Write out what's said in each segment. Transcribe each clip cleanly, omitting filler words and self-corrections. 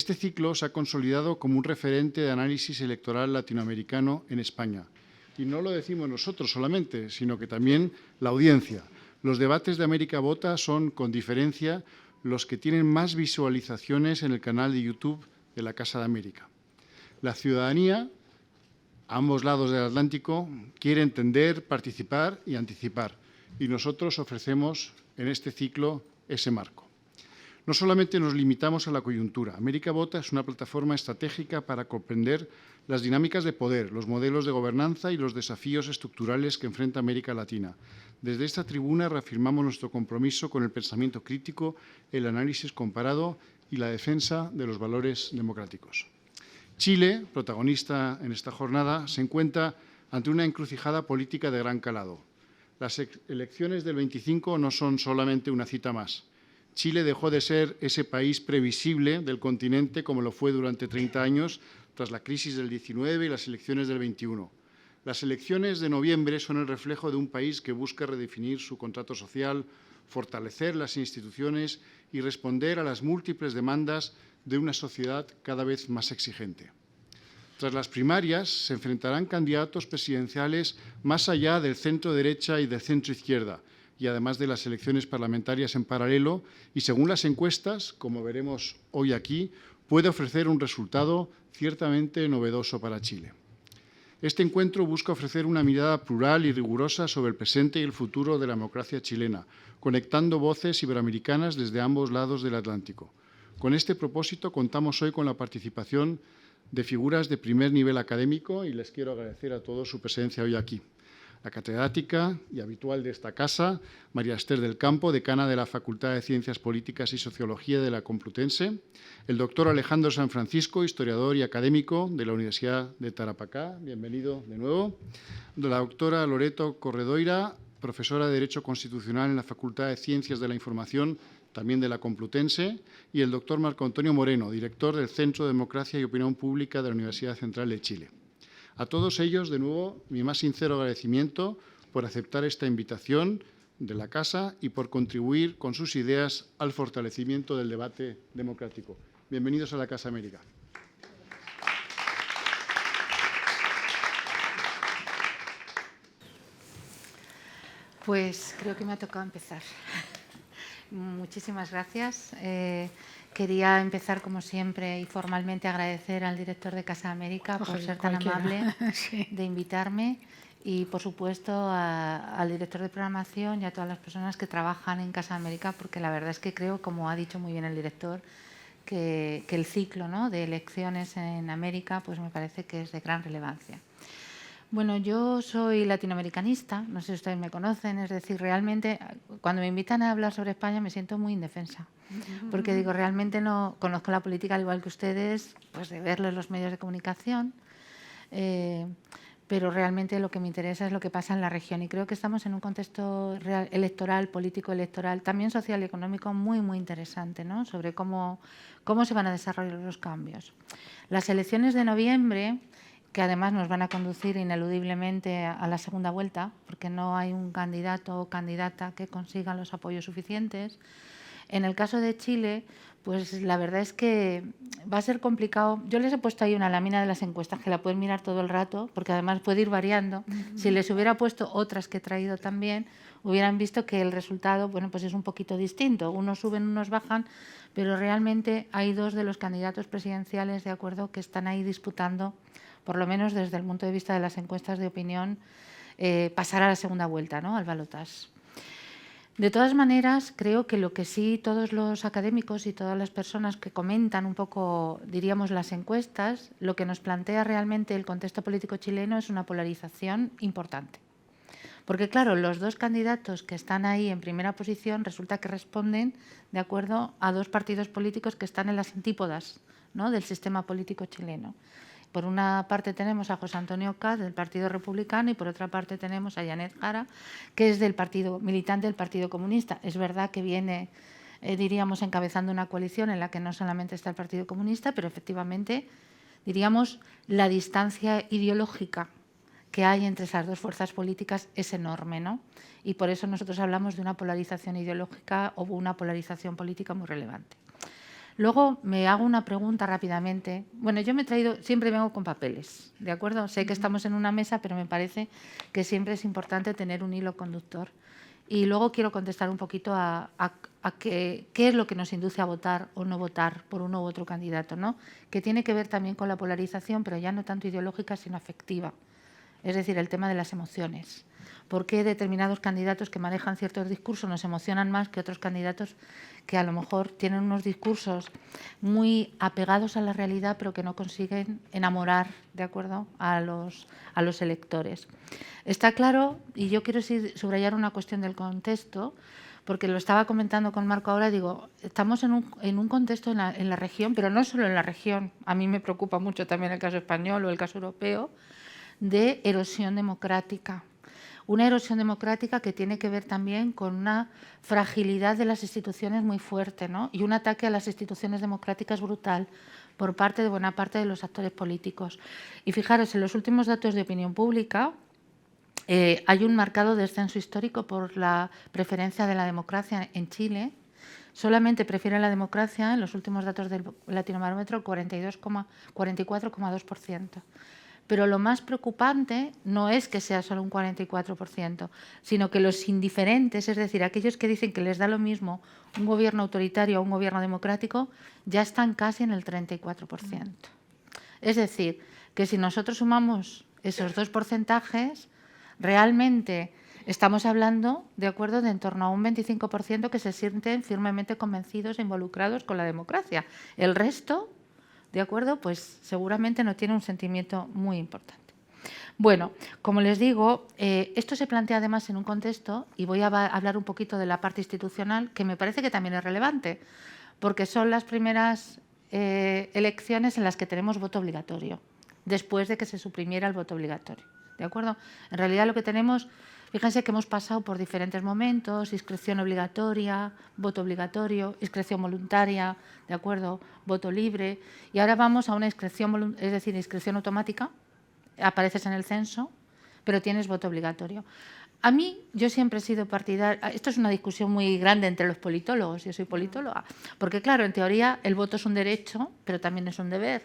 Este ciclo se ha consolidado como un referente de análisis electoral latinoamericano en España. Y no lo decimos nosotros solamente, sino que también la audiencia. Los debates de América Vota son, con diferencia, los que tienen más visualizaciones en el canal de YouTube de la Casa de América. La ciudadanía, a ambos lados del Atlántico, quiere entender, participar y anticipar. Y nosotros ofrecemos en este ciclo ese marco. No solamente nos limitamos a la coyuntura. América Vota es una plataforma estratégica para comprender las dinámicas de poder, los modelos de gobernanza y los desafíos estructurales que enfrenta América Latina. Desde esta tribuna reafirmamos nuestro compromiso con el pensamiento crítico, el análisis comparado y la defensa de los valores democráticos. Chile, protagonista en esta jornada, se encuentra ante una encrucijada política de gran calado. Las elecciones del 25 no son solamente una cita más. Chile dejó de ser ese país previsible del continente como lo fue durante 30 años tras la crisis del 19 y las elecciones del 21. Las elecciones de noviembre son el reflejo de un país que busca redefinir su contrato social, fortalecer las instituciones y responder a las múltiples demandas de una sociedad cada vez más exigente. Tras las primarias se enfrentarán candidatos presidenciales más allá del centro-derecha y del centro-izquierda, y además de las elecciones parlamentarias en paralelo, y según las encuestas, como veremos hoy aquí, puede ofrecer un resultado ciertamente novedoso para Chile. Este encuentro busca ofrecer una mirada plural y rigurosa sobre el presente y el futuro de la democracia chilena, conectando voces iberoamericanas desde ambos lados del Atlántico. Con este propósito contamos hoy con la participación de figuras de primer nivel académico y les quiero agradecer a todos su presencia hoy aquí. La catedrática y habitual de esta casa, María Esther del Campo, decana de la Facultad de Ciencias Políticas y Sociología de la Complutense, el doctor Alejandro San Francisco, historiador y académico de la Universidad de Tarapacá, bienvenido de nuevo, la doctora Loreto Corredoira, profesora de Derecho Constitucional en la Facultad de Ciencias de la Información, también de la Complutense, y el doctor Marco Antonio Moreno, director del Centro de Democracia y Opinión Pública de la Universidad Central de Chile. A todos ellos, de nuevo, mi más sincero agradecimiento por aceptar esta invitación de la Casa y por contribuir con sus ideas al fortalecimiento del debate democrático. Bienvenidos a la Casa América. Pues creo que me ha tocado empezar. Muchísimas gracias. Quería empezar, como siempre, y formalmente agradecer al director de Casa América por ser tan amable de invitarme y, por supuesto, al director de programación y a todas las personas que trabajan en Casa América, porque la verdad es que creo, como ha dicho muy bien el director, que el ciclo, ¿no?, de elecciones en América pues me parece que es de gran relevancia. Bueno, yo soy latinoamericanista, no sé si ustedes me conocen, es decir, realmente cuando me invitan a hablar sobre España me siento muy indefensa, porque digo, realmente no conozco la política al igual que ustedes, pues de verlo en los medios de comunicación, pero realmente lo que me interesa es lo que pasa en la región y creo que estamos en un contexto electoral, político-electoral, también social y económico muy, muy interesante, ¿no?, sobre cómo se van a desarrollar los cambios. Las elecciones de noviembre, que además nos van a conducir ineludiblemente a la segunda vuelta, porque no hay un candidato o candidata que consiga los apoyos suficientes. En el caso de Chile, pues la verdad es que va a ser complicado. Yo les he puesto ahí una lámina de las encuestas que la pueden mirar todo el rato, porque además puede ir variando. Si les hubiera puesto otras que he traído también, hubieran visto que el resultado, bueno, pues es un poquito distinto. Unos suben, unos bajan, pero realmente hay dos de los candidatos presidenciales, de acuerdo, que están ahí disputando, por lo menos desde el punto de vista de las encuestas de opinión, pasar a la segunda vuelta, ¿no?, al balotaje. De todas maneras, creo que lo que sí todos los académicos y todas las personas que comentan un poco, diríamos, las encuestas, lo que nos plantea realmente el contexto político chileno es una polarización importante. Porque, claro, los dos candidatos que están ahí en primera posición resulta que responden de acuerdo a dos partidos políticos que están en las antípodas, ¿no?, del sistema político chileno. Por una parte tenemos a José Antonio Caz, del Partido Republicano, y por otra parte tenemos a Yanet Jara, que es del partido militante del Partido Comunista. Es verdad que viene, diríamos, encabezando una coalición en la que no solamente está el Partido Comunista, pero efectivamente, diríamos, la distancia ideológica que hay entre esas dos fuerzas políticas es enorme, ¿no? Y por eso nosotros hablamos de una polarización ideológica o una polarización política muy relevante. Luego me hago una pregunta rápidamente. Bueno, yo me he traído, siempre vengo con papeles, ¿de acuerdo? Sé que estamos en una mesa, pero me parece que siempre es importante tener un hilo conductor. Y luego quiero contestar un poquito a qué es lo que nos induce a votar o no votar por uno u otro candidato, ¿no? Que tiene que ver también con la polarización, pero ya no tanto ideológica, sino afectiva. Es decir, el tema de las emociones. ¿Por qué determinados candidatos que manejan ciertos discursos nos emocionan más que otros candidatos que a lo mejor tienen unos discursos muy apegados a la realidad, pero que no consiguen enamorar, ¿de acuerdo?, a los electores? Está claro, y yo quiero subrayar una cuestión del contexto, porque lo estaba comentando con Marco ahora, digo, estamos en un contexto en la región, pero no solo en la región, a mí me preocupa mucho también el caso español o el caso europeo, de erosión democrática. Una erosión democrática que tiene que ver también con una fragilidad de las instituciones muy fuerte, ¿no? Y un ataque a las instituciones democráticas brutal por parte de buena parte de los actores políticos. Y fijaros, en los últimos datos de opinión pública hay un marcado descenso histórico por la preferencia de la democracia en Chile. Solamente prefiere la democracia, en los últimos datos del Latinobarómetro, 44,2%. Pero lo más preocupante no es que sea solo un 44%, sino que los indiferentes, es decir, aquellos que dicen que les da lo mismo un gobierno autoritario o un gobierno democrático, ya están casi en el 34%. Es decir, que si nosotros sumamos esos dos porcentajes, realmente estamos hablando, de acuerdo, de en torno a un 25% que se sienten firmemente convencidos e involucrados con la democracia. El resto, ¿de acuerdo?, pues seguramente no tiene un sentimiento muy importante. Bueno, como les digo, esto se plantea además en un contexto, y voy a hablar un poquito de la parte institucional, que me parece que también es relevante, porque son las primeras elecciones en las que tenemos voto obligatorio, después de que se suprimiera el voto obligatorio, ¿de acuerdo? En realidad lo que tenemos, fíjense que hemos pasado por diferentes momentos: inscripción obligatoria, voto obligatorio, inscripción voluntaria, ¿de acuerdo?, voto libre, y ahora vamos a una inscripción, es decir, inscripción automática, apareces en el censo, pero tienes voto obligatorio. A mí, yo siempre he sido partidaria, esto es una discusión muy grande entre los politólogos, yo soy politóloga, porque claro, en teoría el voto es un derecho, pero también es un deber.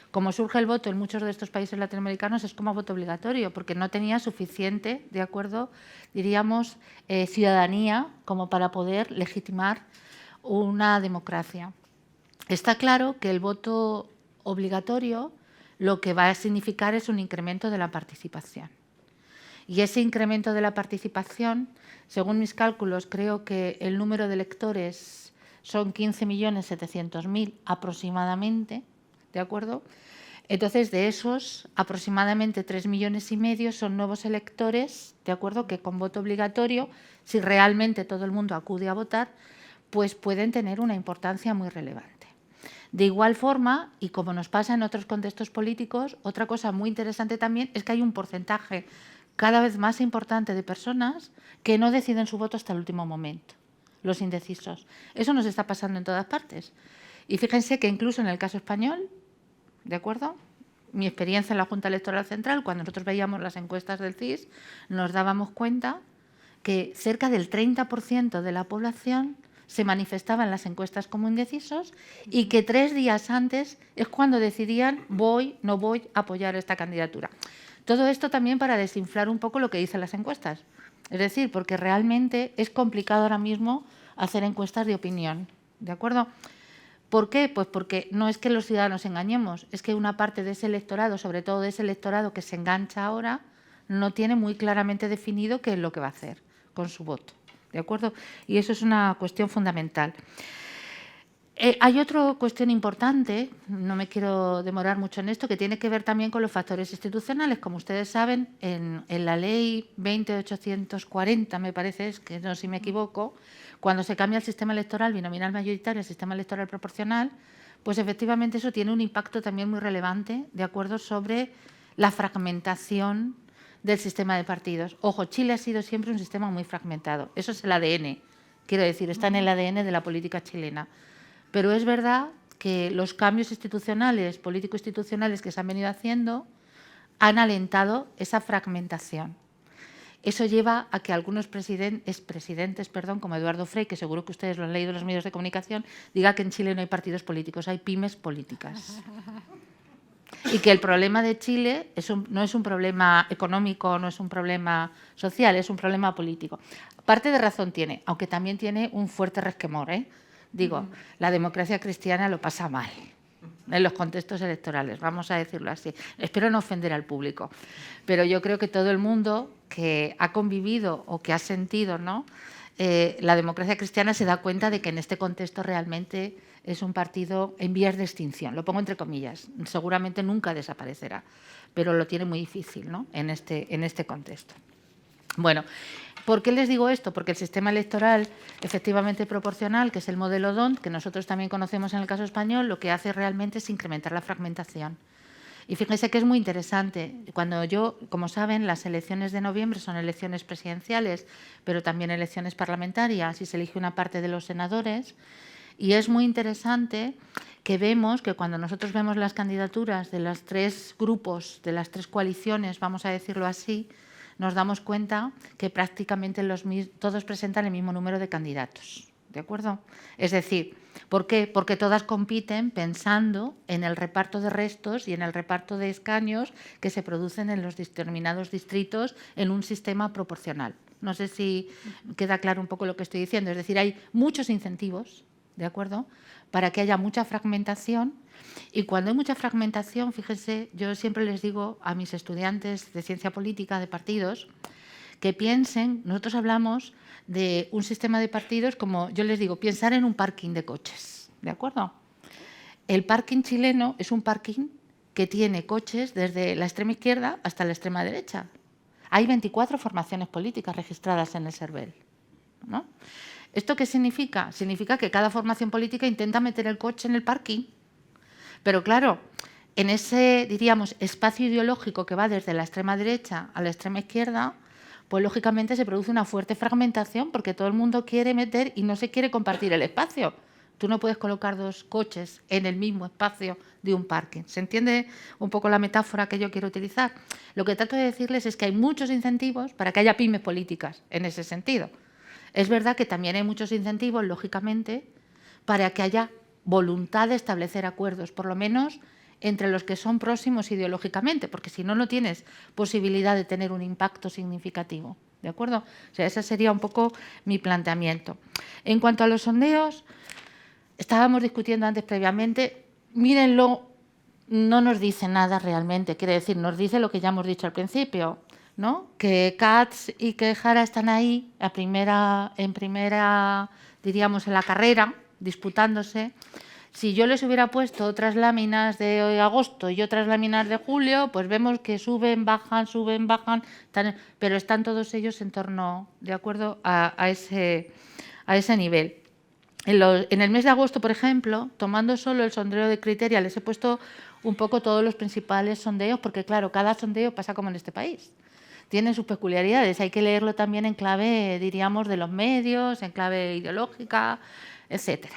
Como surge el voto en muchos de estos países latinoamericanos es como voto obligatorio, porque no tenía suficiente, de acuerdo, diríamos, ciudadanía como para poder legitimar una democracia. Está claro que el voto obligatorio lo que va a significar es un incremento de la participación. Y ese incremento de la participación, según mis cálculos, creo que el número de electores son 15.700.000 aproximadamente, ¿de acuerdo? Entonces, de esos, aproximadamente 3,5 millones son nuevos electores, ¿de acuerdo?, que con voto obligatorio, si realmente todo el mundo acude a votar, pues pueden tener una importancia muy relevante. De igual forma, y como nos pasa en otros contextos políticos, otra cosa muy interesante también es que hay un porcentaje cada vez más importante de personas que no deciden su voto hasta el último momento, los indecisos. Eso nos está pasando en todas partes. Y fíjense que incluso en el caso español, ¿de acuerdo?, mi experiencia en la Junta Electoral Central, cuando nosotros veíamos las encuestas del CIS, nos dábamos cuenta que cerca del 30% de la población se manifestaba en las encuestas como indecisos y que 3 días antes es cuando decidían no voy a apoyar esta candidatura. Todo esto también para desinflar un poco lo que dicen las encuestas. Es decir, porque realmente es complicado ahora mismo hacer encuestas de opinión, ¿de acuerdo? ¿Por qué? Pues porque no es que los ciudadanos engañemos, es que una parte de ese electorado, sobre todo de ese electorado que se engancha ahora, no tiene muy claramente definido qué es lo que va a hacer con su voto, ¿de acuerdo? Y eso es una cuestión fundamental. Hay otra cuestión importante, no me quiero demorar mucho en esto, que tiene que ver también con los factores institucionales. Como ustedes saben, en la ley 20.840, me parece, es que no, si me equivoco, cuando se cambia el sistema electoral binominal mayoritario al sistema electoral proporcional, pues efectivamente eso tiene un impacto también muy relevante, de acuerdo, sobre la fragmentación del sistema de partidos. Ojo, Chile ha sido siempre un sistema muy fragmentado. Eso es el ADN, quiero decir, está en el ADN de la política chilena. Pero es verdad que los cambios institucionales, político-institucionales que se han venido haciendo han alentado esa fragmentación. Eso lleva a que algunos expresidentes, como Eduardo Frei, que seguro que ustedes lo han leído en los medios de comunicación, diga que en Chile no hay partidos políticos, hay pymes políticas. Y que el problema de Chile no es un problema económico, no es un problema social, es un problema político. Parte de razón tiene, aunque también tiene un fuerte resquemor, ¿eh? Digo, la democracia cristiana lo pasa mal en los contextos electorales, vamos a decirlo así. Espero no ofender al público, pero yo creo que todo el mundo que ha convivido o que ha sentido, ¿no?, la democracia cristiana se da cuenta de que en este contexto realmente es un partido en vías de extinción, lo pongo entre comillas, seguramente nunca desaparecerá, pero lo tiene muy difícil, ¿no?, en este contexto. Bueno, ¿por qué les digo esto? Porque el sistema electoral efectivamente proporcional, que es el modelo DONT, que nosotros también conocemos en el caso español, lo que hace realmente es incrementar la fragmentación. Y fíjense que es muy interesante. Como saben, las elecciones de noviembre son elecciones presidenciales, pero también elecciones parlamentarias y se elige una parte de los senadores. Y es muy interesante que vemos que cuando nosotros vemos las candidaturas de los 3 grupos, de las 3 coaliciones, vamos a decirlo así, nos damos cuenta que prácticamente todos presentan el mismo número de candidatos, ¿de acuerdo? Es decir, ¿por qué? Porque todas compiten pensando en el reparto de restos y en el reparto de escaños que se producen en los determinados distritos en un sistema proporcional. No sé si queda claro un poco lo que estoy diciendo. Es decir, hay muchos incentivos, ¿de acuerdo?, para que haya mucha fragmentación. Y cuando hay mucha fragmentación, fíjense, yo siempre les digo a mis estudiantes de ciencia política, de partidos, que piensen, nosotros hablamos de un sistema de partidos como, yo les digo, pensar en un parking de coches, ¿de acuerdo? El parking chileno es un parking que tiene coches desde la extrema izquierda hasta la extrema derecha. Hay 24 formaciones políticas registradas en el CERVEL, ¿no? ¿Esto qué significa? Significa que cada formación política intenta meter el coche en el parking. Pero claro, en ese, diríamos, espacio ideológico que va desde la extrema derecha a la extrema izquierda, pues lógicamente se produce una fuerte fragmentación porque todo el mundo quiere meter y no se quiere compartir el espacio. Tú no puedes colocar 2 coches en el mismo espacio de un parking. ¿Se entiende un poco la metáfora que yo quiero utilizar? Lo que trato de decirles es que hay muchos incentivos para que haya pymes políticas en ese sentido. Es verdad que también hay muchos incentivos, lógicamente, para que haya voluntad de establecer acuerdos, por lo menos entre los que son próximos ideológicamente, porque si no, no tienes posibilidad de tener un impacto significativo, ¿de acuerdo? O sea, ese sería un poco mi planteamiento. En cuanto a los sondeos, estábamos discutiendo antes previamente, mírenlo, no nos dice nada realmente, quiere decir, nos dice lo que ya hemos dicho al principio, ¿no?, que Katz y que Jara están ahí en primera, diríamos, en la carrera, disputándose. Si yo les hubiera puesto otras láminas de agosto y otras láminas de julio, pues vemos que suben, bajan, pero están todos ellos en torno, de acuerdo, a ese nivel. En el mes de agosto, por ejemplo, tomando solo el sondeo de Criteria, les he puesto un poco todos los principales sondeos, porque claro, cada sondeo pasa como en este país. Tienen sus peculiaridades, hay que leerlo también en clave, diríamos, de los medios, en clave ideológica, etcétera.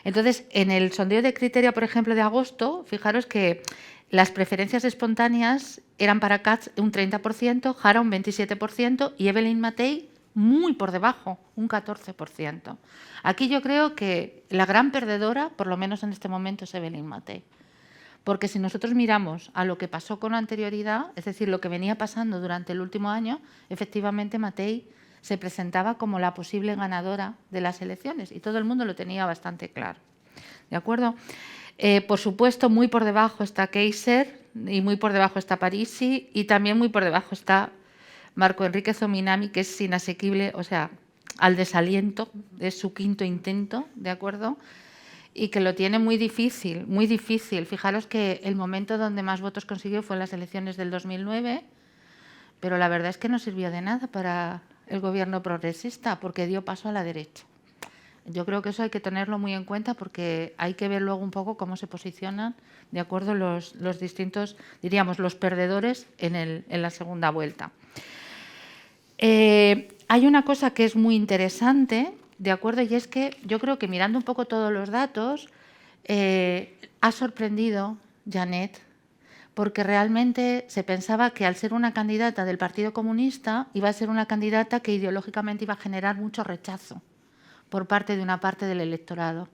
Entonces, en el sondeo de Criteria, por ejemplo, de agosto, fijaros que las preferencias espontáneas eran para Katz un 30%, Jara un 27% y Evelyn Matei muy por debajo, un 14%. Aquí yo creo que la gran perdedora, por lo menos en este momento, es Evelyn Matei. Porque si nosotros miramos a lo que pasó con anterioridad, es decir, lo que venía pasando durante el último año, efectivamente Matei se presentaba como la posible ganadora de las elecciones y todo el mundo lo tenía bastante claro. ¿De acuerdo? Por supuesto, muy por debajo está Keiser y muy por debajo está Parisi y también muy por debajo está Marco Enrique Zominami, que es inasequible, o sea, al desaliento, es su 5º intento, ¿de acuerdo?, y que lo tiene muy difícil, muy difícil. Fijaros que el momento donde más votos consiguió fue en las elecciones del 2009, pero la verdad es que no sirvió de nada para el gobierno progresista porque dio paso a la derecha. Yo creo que eso hay que tenerlo muy en cuenta porque hay que ver luego un poco cómo se posicionan de acuerdo los distintos, diríamos, los perdedores en la segunda vuelta. Hay una cosa que es muy interesante, ¿de acuerdo? Y es que yo creo que mirando un poco todos los datos, ha sorprendido, Janet, porque realmente se pensaba que al ser una candidata del Partido Comunista iba a ser una candidata que ideológicamente iba a generar mucho rechazo por parte de una parte del electorado.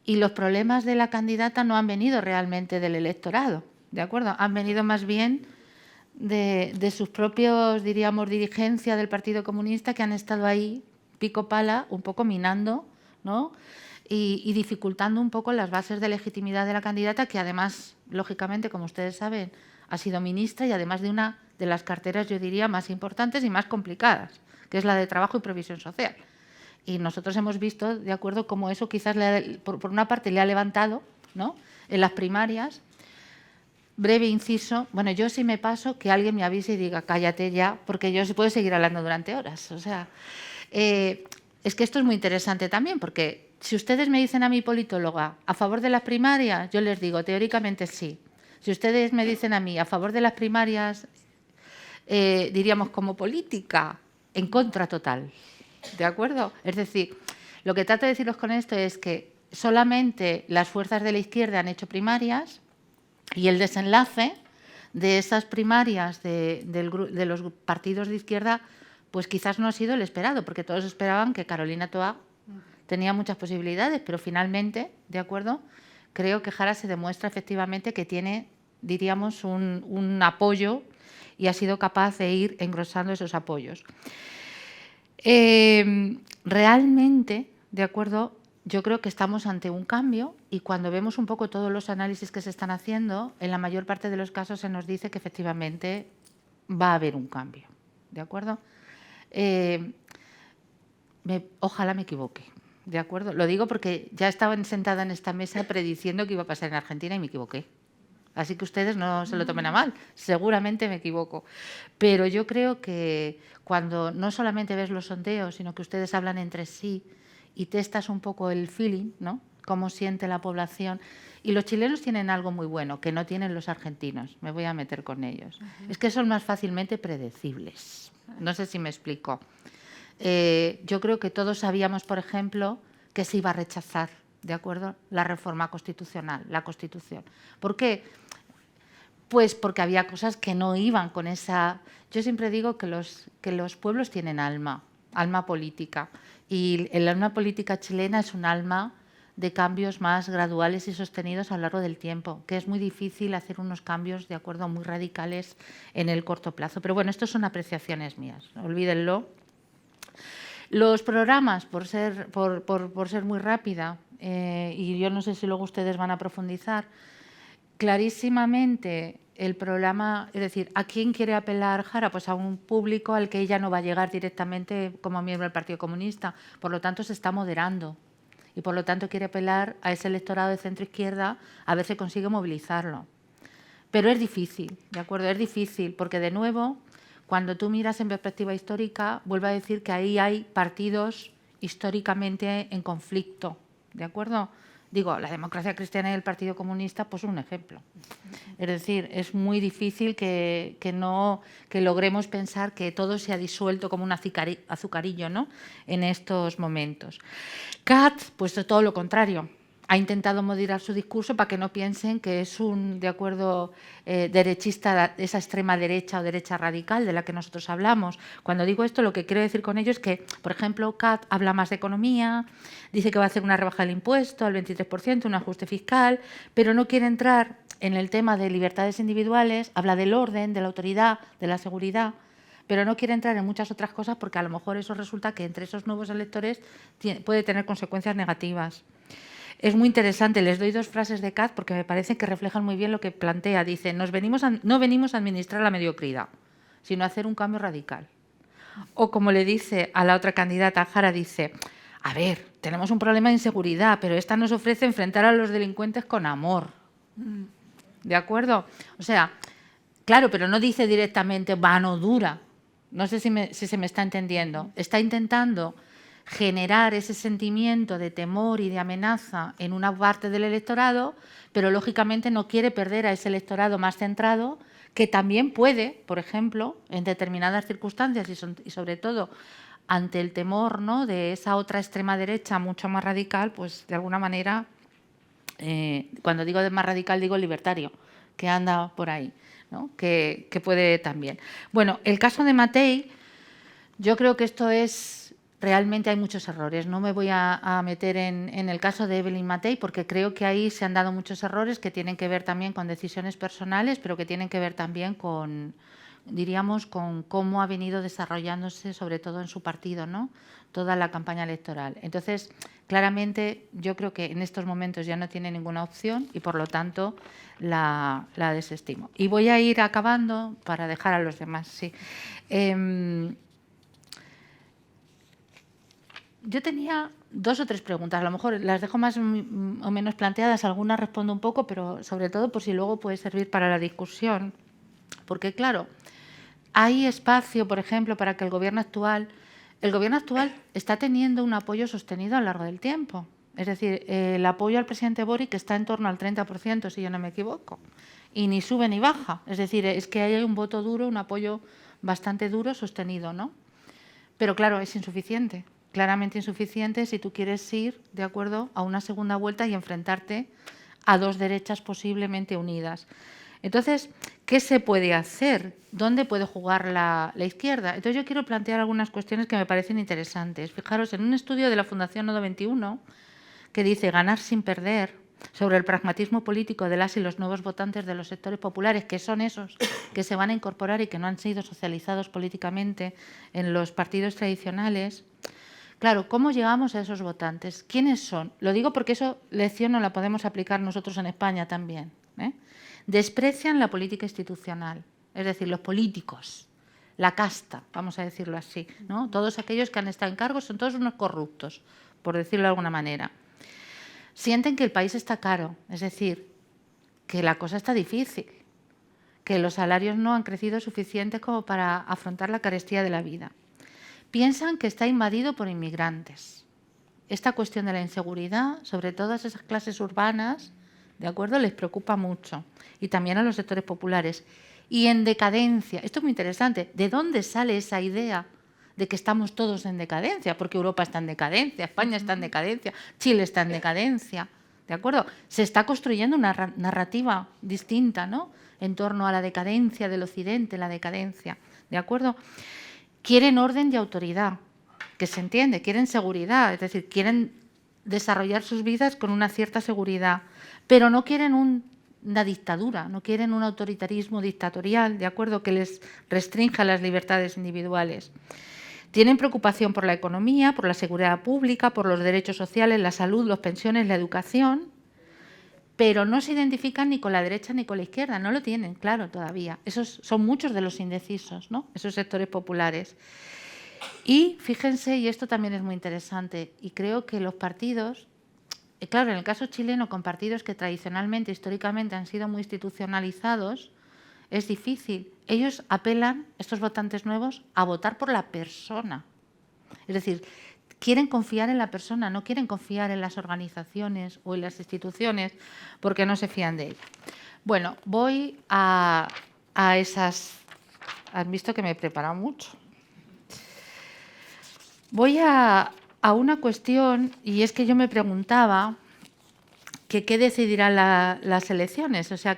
Y los problemas de la candidata no han venido realmente del electorado, ¿de acuerdo? Han venido más bien de sus propios, diríamos, dirigencia del Partido Comunista, que han estado ahí, pico pala, un poco minando, ¿no? Y dificultando un poco las bases de legitimidad de la candidata, que además, lógicamente, como ustedes saben, ha sido ministra y además de una de las carteras, yo diría, más importantes y más complicadas, que es la de Trabajo y Previsión Social. Y nosotros hemos visto, de acuerdo, cómo eso quizás, por una parte, le ha levantado, ¿no?, en las primarias. Breve inciso, bueno, yo sí me paso, que alguien me avise y diga, cállate ya, porque yo se puedo seguir hablando durante horas. O sea, es que esto es muy interesante también, porque si ustedes me dicen a mí, politóloga, a favor de las primarias, yo les digo, teóricamente sí. Si ustedes me dicen a mí, a favor de las primarias, diríamos como política, en contra total. ¿De acuerdo? Es decir, lo que trato de deciros con esto es que solamente las fuerzas de la izquierda han hecho primarias y el desenlace de esas primarias de los partidos de izquierda pues quizás no ha sido el esperado, porque todos esperaban que Carolina Toá tenía muchas posibilidades, pero finalmente, ¿de acuerdo?, creo que Jara se demuestra efectivamente que tiene, diríamos, un apoyo y ha sido capaz de ir engrosando esos apoyos. Realmente, ¿de acuerdo?, yo creo que estamos ante un cambio y cuando vemos un poco todos los análisis que se están haciendo, en la mayor parte de los casos se nos dice que efectivamente va a haber un cambio, ¿de acuerdo? Ojalá me equivoque, ¿de acuerdo? Lo digo porque ya estaba sentada en esta mesa prediciendo que iba a pasar en Argentina y me equivoqué. Así que ustedes no se lo tomen a mal, seguramente me equivoco. Pero yo creo que cuando no solamente ves los sondeos, sino que ustedes hablan entre sí y testas un poco el feeling, ¿no?, cómo siente la población. Y los chilenos tienen algo muy bueno, que no tienen los argentinos, me voy a meter con ellos. Es que son más fácilmente predecibles. No sé si me explico. Yo creo que todos sabíamos, por ejemplo, que se iba a rechazar, ¿de acuerdo?, la reforma constitucional, la Constitución. ¿Por qué? Pues porque había cosas que no iban con esa... Yo siempre digo que los pueblos tienen alma política, y el alma política chilena es un alma de cambios más graduales y sostenidos a lo largo del tiempo, que es muy difícil hacer unos cambios, de acuerdo, muy radicales en el corto plazo. Pero bueno, esto son apreciaciones mías, olvídenlo. Los programas, por ser muy rápida, y yo no sé si luego ustedes van a profundizar, clarísimamente el programa, es decir, ¿a quién quiere apelar Jara? Pues a un público al que ella no va a llegar directamente como miembro del Partido Comunista. Por lo tanto, se está moderando y por lo tanto quiere apelar a ese electorado de centro-izquierda a ver si consigue movilizarlo. Pero es difícil, ¿de acuerdo? Es difícil porque, de nuevo, cuando tú miras en perspectiva histórica, vuelvo a decir que ahí hay partidos históricamente en conflicto, ¿de acuerdo? Digo, la Democracia Cristiana y el Partido Comunista, pues un ejemplo. Es decir, es muy difícil que logremos pensar que todo se ha disuelto como un azucarillo, ¿no?, en estos momentos. Cat, pues todo lo contrario. Ha intentado moderar su discurso para que no piensen que es un, de acuerdo, derechista, esa extrema derecha o derecha radical de la que nosotros hablamos. Cuando digo esto, lo que quiero decir con ello es que, por ejemplo, Cat habla más de economía, dice que va a hacer una rebaja del impuesto al 23%, un ajuste fiscal, pero no quiere entrar en el tema de libertades individuales, habla del orden, de la autoridad, de la seguridad, pero no quiere entrar en muchas otras cosas porque a lo mejor eso resulta que entre esos nuevos electores puede tener consecuencias negativas. Es muy interesante, les doy dos frases de Cat porque me parece que reflejan muy bien lo que plantea. Dice, no venimos a administrar la mediocridad, sino a hacer un cambio radical. O como le dice a la otra candidata, Jara, dice, a ver, tenemos un problema de inseguridad, pero esta nos ofrece enfrentar a los delincuentes con amor. ¿De acuerdo? O sea, claro, pero no dice directamente mano dura. No sé si se me está entendiendo. Está intentando generar ese sentimiento de temor y de amenaza en una parte del electorado, pero lógicamente no quiere perder a ese electorado más centrado, que también puede, por ejemplo, en determinadas circunstancias y sobre todo ante el temor, ¿no?, de esa otra extrema derecha mucho más radical, pues de alguna manera, cuando digo de más radical digo libertario, que anda por ahí, ¿no? que puede también. Bueno, el caso de Matei, yo creo que esto es, realmente hay muchos errores. No me voy a meter en el caso de Evelyn Matei porque creo que ahí se han dado muchos errores que tienen que ver también con decisiones personales, pero que tienen que ver también con, diríamos, con cómo ha venido desarrollándose, sobre todo en su partido, ¿no? Toda la campaña electoral. Entonces, claramente, yo creo que en estos momentos ya no tiene ninguna opción y, por lo tanto, la desestimo. Y voy a ir acabando para dejar a los demás, sí. Yo tenía 2 o 3 preguntas, a lo mejor las dejo más o menos planteadas, algunas respondo un poco, pero sobre todo por si luego puede servir para la discusión. Porque, claro, hay espacio, por ejemplo, para que el gobierno actual está teniendo un apoyo sostenido a lo largo del tiempo. Es decir, el apoyo al presidente Boric está en torno al 30%, si yo no me equivoco, y ni sube ni baja. Es decir, es que hay un voto duro, un apoyo bastante duro sostenido, ¿no? Pero, claro, es insuficiente, claramente insuficiente si tú quieres ir, de acuerdo, a una segunda vuelta y enfrentarte a 2 derechas posiblemente unidas. Entonces, ¿qué se puede hacer? ¿Dónde puede jugar la izquierda? Entonces, yo quiero plantear algunas cuestiones que me parecen interesantes. Fijaros, en un estudio de la Fundación Nodo 21, que dice ganar sin perder, sobre el pragmatismo político de las y los nuevos votantes de los sectores populares, que son esos que se van a incorporar y que no han sido socializados políticamente en los partidos tradicionales. Claro, ¿cómo llegamos a esos votantes? ¿Quiénes son? Lo digo porque esa lección no la podemos aplicar nosotros en España también, ¿eh? Desprecian la política institucional, es decir, los políticos, la casta, vamos a decirlo así, ¿no? Todos aquellos que han estado en cargos son todos unos corruptos, por decirlo de alguna manera. Sienten que el país está caro, es decir, que la cosa está difícil, que los salarios no han crecido suficiente como para afrontar la carestía de la vida. Piensan que está invadido por inmigrantes. Esta cuestión de la inseguridad, sobre todas esas clases urbanas, ¿de acuerdo?, les preocupa mucho, y también a los sectores populares. Y en decadencia, esto es muy interesante, ¿de dónde sale esa idea de que estamos todos en decadencia? Porque Europa está en decadencia, España está en decadencia, Chile está en decadencia, ¿de acuerdo? Se está construyendo una narrativa distinta, ¿no?, en torno a la decadencia del Occidente, la decadencia, ¿de acuerdo? Quieren orden y autoridad, que se entiende, quieren seguridad, es decir, quieren desarrollar sus vidas con una cierta seguridad, pero no quieren una dictadura, no quieren un autoritarismo dictatorial, ¿de acuerdo?, que les restrinja las libertades individuales. Tienen preocupación por la economía, por la seguridad pública, por los derechos sociales, la salud, las pensiones, la educación, pero no se identifican ni con la derecha ni con la izquierda, no lo tienen claro todavía. Esos son muchos de los indecisos, ¿no?, esos sectores populares. Y fíjense, y esto también es muy interesante, y creo que los partidos, claro, en el caso chileno, con partidos que tradicionalmente, históricamente han sido muy institucionalizados, es difícil. Ellos apelan, estos votantes nuevos, a votar por la persona. Es decir, quieren confiar en la persona, no quieren confiar en las organizaciones o en las instituciones porque no se fían de ella. Bueno, voy a esas... Han visto que me he preparado mucho. Voy a una cuestión, y es que yo me preguntaba que qué decidirán las elecciones, o sea,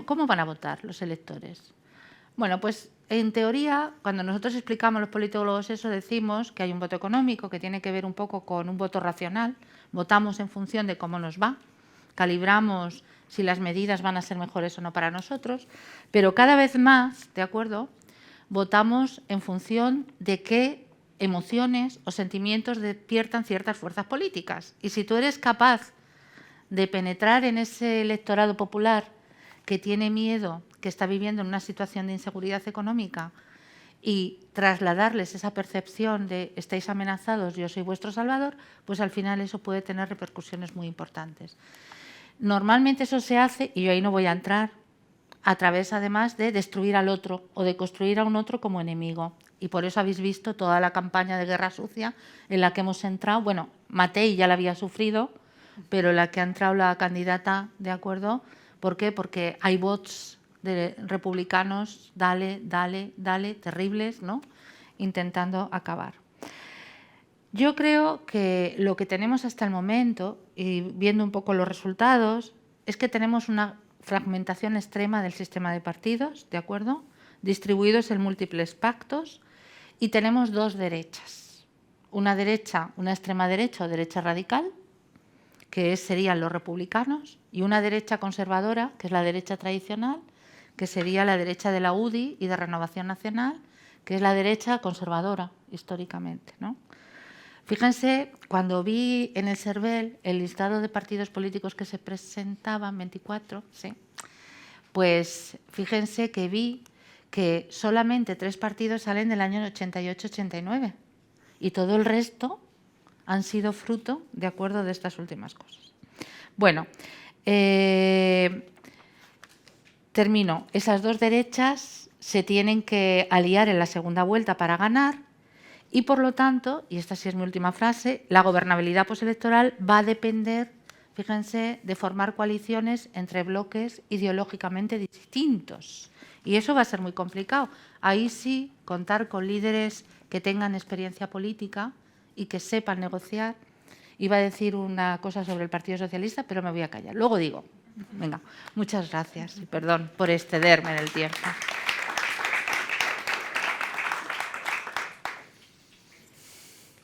¿cómo van a votar los electores? Bueno, pues en teoría, cuando nosotros explicamos los politólogos eso, decimos que hay un voto económico que tiene que ver un poco con un voto racional, votamos en función de cómo nos va, calibramos si las medidas van a ser mejores o no para nosotros, pero cada vez más, ¿de acuerdo?, votamos en función de qué emociones o sentimientos despiertan ciertas fuerzas políticas. Y si tú eres capaz de penetrar en ese electorado popular que tiene miedo, que está viviendo en una situación de inseguridad económica, y trasladarles esa percepción de estáis amenazados, yo soy vuestro salvador, pues al final eso puede tener repercusiones muy importantes. Normalmente eso se hace, y yo ahí no voy a entrar, a través además de destruir al otro o de construir a un otro como enemigo. Y por eso habéis visto toda la campaña de guerra sucia en la que hemos entrado. Bueno, Matei ya la había sufrido, pero la que ha entrado la candidata, ¿de acuerdo? ¿Por qué? Porque hay bots de republicanos, dale, terribles, ¿no?, intentando acabar. Yo creo que lo que tenemos hasta el momento, y viendo un poco los resultados, es que tenemos una fragmentación extrema del sistema de partidos, ¿de acuerdo?, distribuidos en múltiples pactos, y tenemos dos derechas. Una derecha, una extrema derecha o derecha radical, que serían los republicanos, y una derecha conservadora, que es la derecha tradicional, que sería la derecha de la UDI y de Renovación Nacional, que es la derecha conservadora, históricamente, ¿no? Fíjense, cuando vi en el CERVEL el listado de partidos políticos que se presentaban, 24, sí, pues fíjense que vi que solamente 3 partidos salen del año 88-89 y todo el resto han sido fruto, de acuerdo, de estas últimas cosas. Bueno, termino. Esas dos derechas se tienen que aliar en la segunda vuelta para ganar y, por lo tanto, y esta sí es mi última frase, la gobernabilidad postelectoral va a depender, fíjense, de formar coaliciones entre bloques ideológicamente distintos. Y eso va a ser muy complicado. Ahí sí, contar con líderes que tengan experiencia política y que sepan negociar. Iba a decir una cosa sobre el Partido Socialista, pero me voy a callar. Luego digo. Venga, muchas gracias y perdón por excederme en el tiempo.